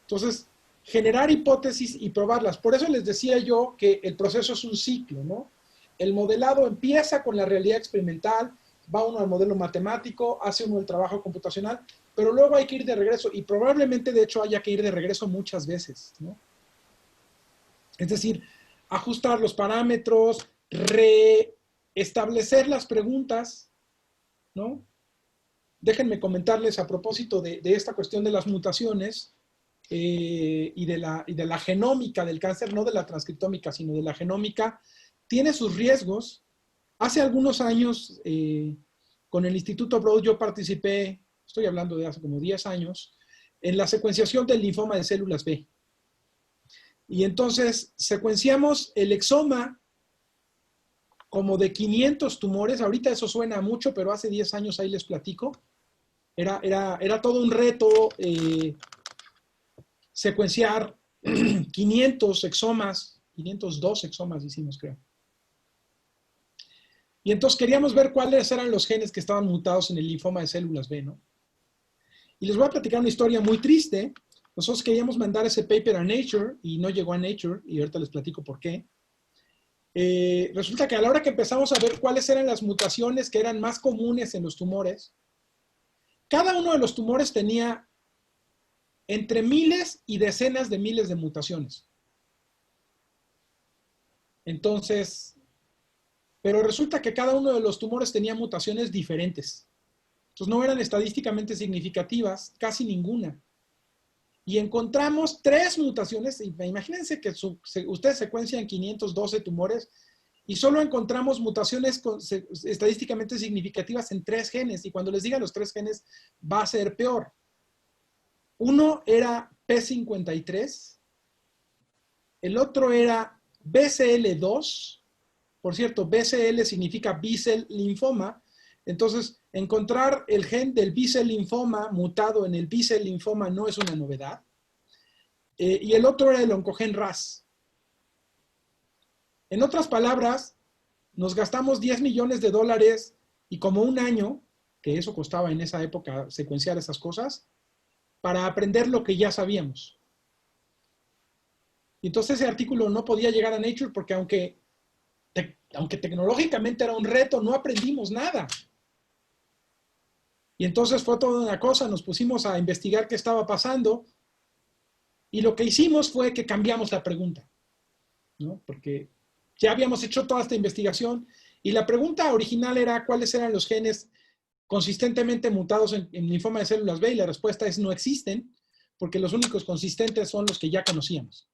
Entonces, generar hipótesis y probarlas. Por eso les decía yo que el proceso es un ciclo, ¿no? El modelado empieza con la realidad experimental, va uno al modelo matemático, hace uno el trabajo computacional, pero luego hay que ir de regreso, y probablemente de hecho haya que ir de regreso muchas veces, ¿no? Es decir, ajustar los parámetros, reestablecer las preguntas, ¿no? déjenme comentarles a propósito de esta cuestión de las mutaciones y de la genómica del cáncer, no de la transcriptómica, sino de la genómica, tiene sus riesgos. Hace algunos años, con el Instituto Broad, yo participé, estoy hablando de hace como 10 años, en la secuenciación del linfoma de células B. Y entonces secuenciamos el exoma como de 500 tumores. Ahorita eso suena mucho, pero hace 10 años ahí les platico. Era todo un reto secuenciar 500 exomas, 502 exomas hicimos, creo. Y entonces queríamos ver cuáles eran los genes que estaban mutados en el linfoma de células B, ¿no? Y les voy a platicar una historia muy triste. Nosotros queríamos mandar ese paper a Nature y no llegó a Nature, y ahorita les platico por qué. Resulta que a la hora que empezamos a ver cuáles eran las mutaciones que eran más comunes en los tumores, cada uno de los tumores tenía entre miles y decenas de miles de mutaciones. Entonces, pero resulta que cada uno de los tumores tenía mutaciones diferentes. Entonces no eran estadísticamente significativas, casi ninguna. Y encontramos 3 mutaciones. Imagínense que ustedes secuencian 512 tumores y solo encontramos mutaciones estadísticamente significativas en 3 genes. Y cuando les diga los 3 genes, va a ser peor. Uno era P53, el otro era BCL2. Por cierto, BCL significa B-cell linfoma. Entonces, encontrar el gen del B-cell linfoma mutado en el B-cell linfoma no es una novedad. Y el otro era el oncogen RAS. En otras palabras, nos gastamos $10 millones y como un año, que eso costaba en esa época secuenciar esas cosas, para aprender lo que ya sabíamos. Y entonces ese artículo no podía llegar a Nature porque aunque tecnológicamente era un reto, no aprendimos nada. Y entonces fue toda una cosa, nos pusimos a investigar qué estaba pasando y lo que hicimos fue que cambiamos la pregunta, ¿no? Porque ya habíamos hecho toda esta investigación y la pregunta original era cuáles eran los genes consistentemente mutados en linfoma de células B y la respuesta es no existen, porque los únicos consistentes son los que ya conocíamos.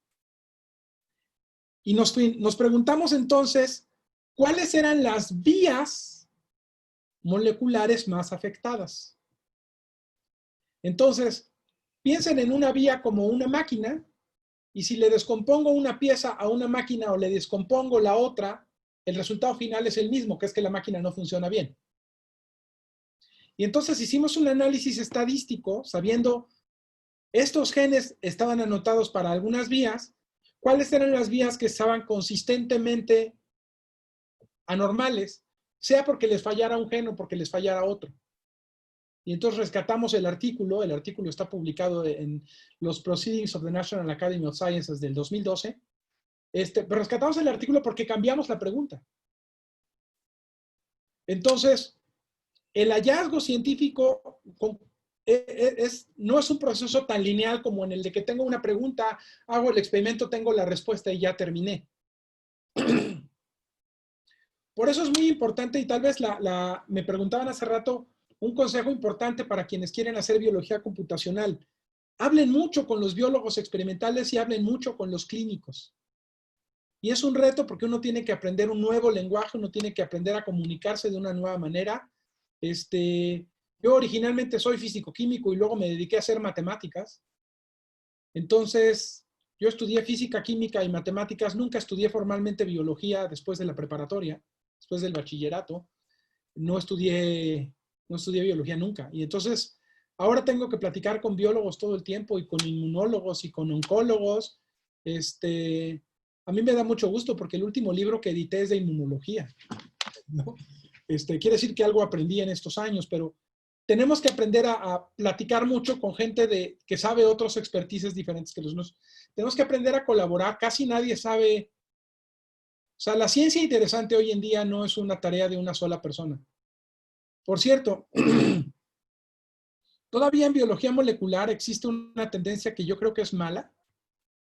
Y nos preguntamos entonces cuáles eran las vías moleculares más afectadas. Entonces, piensen en una vía como una máquina, y si le descompongo una pieza a una máquina o le descompongo la otra, el resultado final es el mismo, que es que la máquina no funciona bien. Y entonces hicimos un análisis estadístico, sabiendo estos genes estaban anotados para algunas vías, cuáles eran las vías que estaban consistentemente anormales, sea porque les fallara un gen o porque les fallara otro. Y entonces rescatamos el artículo está publicado en los Proceedings of the National Academy of Sciences del 2012, pero rescatamos el artículo porque cambiamos la pregunta. Entonces, el hallazgo científico no es un proceso tan lineal como en el de que tengo una pregunta, hago el experimento, tengo la respuesta y ya terminé. Por eso es muy importante y tal vez me preguntaban hace rato un consejo importante para quienes quieren hacer biología computacional. Hablen mucho con los biólogos experimentales y hablen mucho con los clínicos. Y es un reto porque uno tiene que aprender un nuevo lenguaje, uno tiene que aprender a comunicarse de una nueva manera. Yo originalmente soy físico-químico y luego me dediqué a hacer matemáticas. Entonces, yo estudié física, química y matemáticas. Nunca estudié formalmente biología después de la preparatoria, después del bachillerato. No estudié biología nunca. Y entonces, ahora tengo que platicar con biólogos todo el tiempo y con inmunólogos y con oncólogos. A mí me da mucho gusto porque el último libro que edité es de inmunología, ¿no? Quiere decir que algo aprendí en estos años, pero tenemos que aprender a platicar mucho con gente que sabe otros expertices diferentes que los nuestros. Tenemos que aprender a colaborar. Casi nadie sabe. O sea, la ciencia interesante hoy en día no es una tarea de una sola persona. Por cierto, todavía en biología molecular existe una tendencia que yo creo que es mala,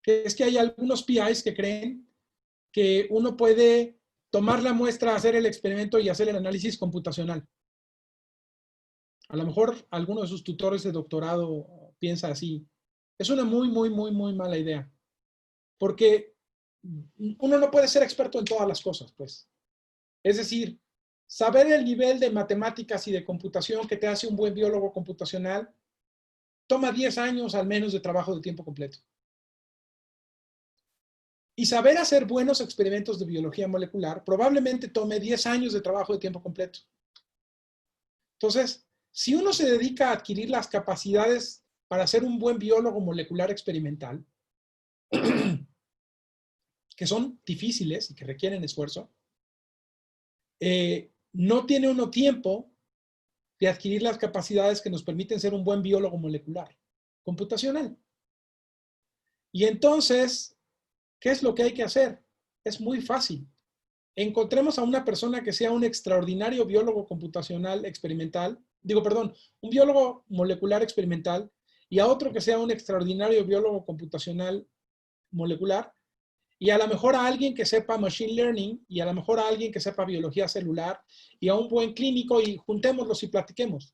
que es que hay algunos PIs que creen que uno puede tomar la muestra, hacer el experimento y hacer el análisis computacional. A lo mejor alguno de sus tutores de doctorado piensa así. Es una muy, muy, muy, muy mala idea. Porque uno no puede ser experto en todas las cosas, pues. Es decir, saber el nivel de matemáticas y de computación que te hace un buen biólogo computacional toma 10 años al menos de trabajo de tiempo completo. Y saber hacer buenos experimentos de biología molecular probablemente tome 10 años de trabajo de tiempo completo. Entonces, si uno se dedica a adquirir las capacidades para ser un buen biólogo molecular experimental, que son difíciles y que requieren esfuerzo, no tiene uno tiempo de adquirir las capacidades que nos permiten ser un buen biólogo molecular computacional. Y entonces, ¿qué es lo que hay que hacer? Es muy fácil. Encontremos a una persona que sea un extraordinario biólogo computacional experimental, un biólogo molecular experimental, y a otro que sea un extraordinario biólogo computacional molecular, y a lo mejor a alguien que sepa machine learning, y a lo mejor a alguien que sepa biología celular, y a un buen clínico, y juntémoslos y platiquemos.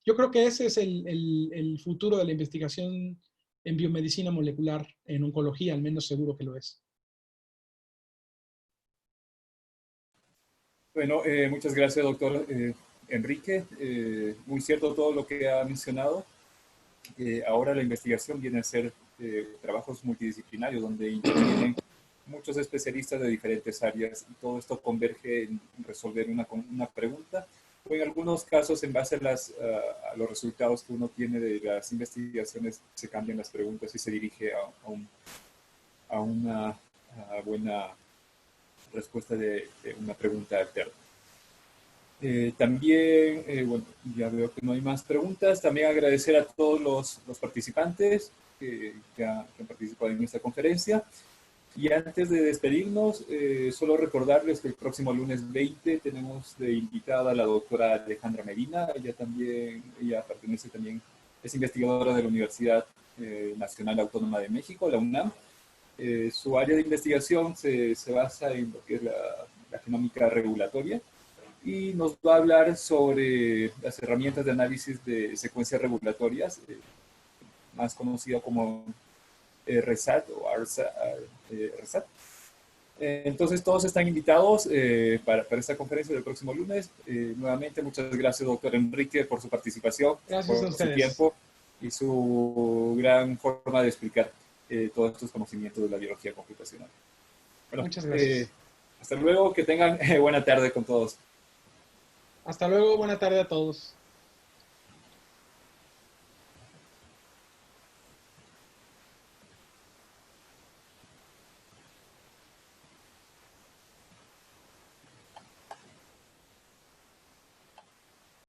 Yo creo que ese es el futuro de la investigación en biomedicina molecular, en oncología, al menos seguro que lo es. Bueno, muchas gracias, doctor Enrique. Muy cierto todo lo que ha mencionado. Ahora la investigación viene a ser trabajos multidisciplinarios donde intervienen muchos especialistas de diferentes áreas y todo esto converge en resolver una pregunta o en algunos casos en base a los resultados que uno tiene de las investigaciones se cambian las preguntas y se dirige a una buena respuesta de una pregunta alterna. También, bueno, ya veo que no hay más preguntas. También agradecer a todos los participantes que han participado en esta conferencia. Y antes de despedirnos, solo recordarles que el próximo lunes 20 tenemos de invitada a la doctora Alejandra Medina. Ella pertenece también, es investigadora de la Universidad Nacional Autónoma de México, la UNAM. Su área de investigación se basa en lo que es la genómica regulatoria y nos va a hablar sobre las herramientas de análisis de secuencias regulatorias, más conocido como RSAT o RSAT. Entonces todos están invitados para esta conferencia del próximo lunes. Nuevamente, muchas gracias, doctor Enrique, por su participación, Gracias a por su ustedes. tiempo y su gran forma de explicar todos estos conocimientos de la biología computacional. Bueno, Muchas gracias. hasta luego, que tengan buena tarde con todos. Hasta luego, buena tarde a todos.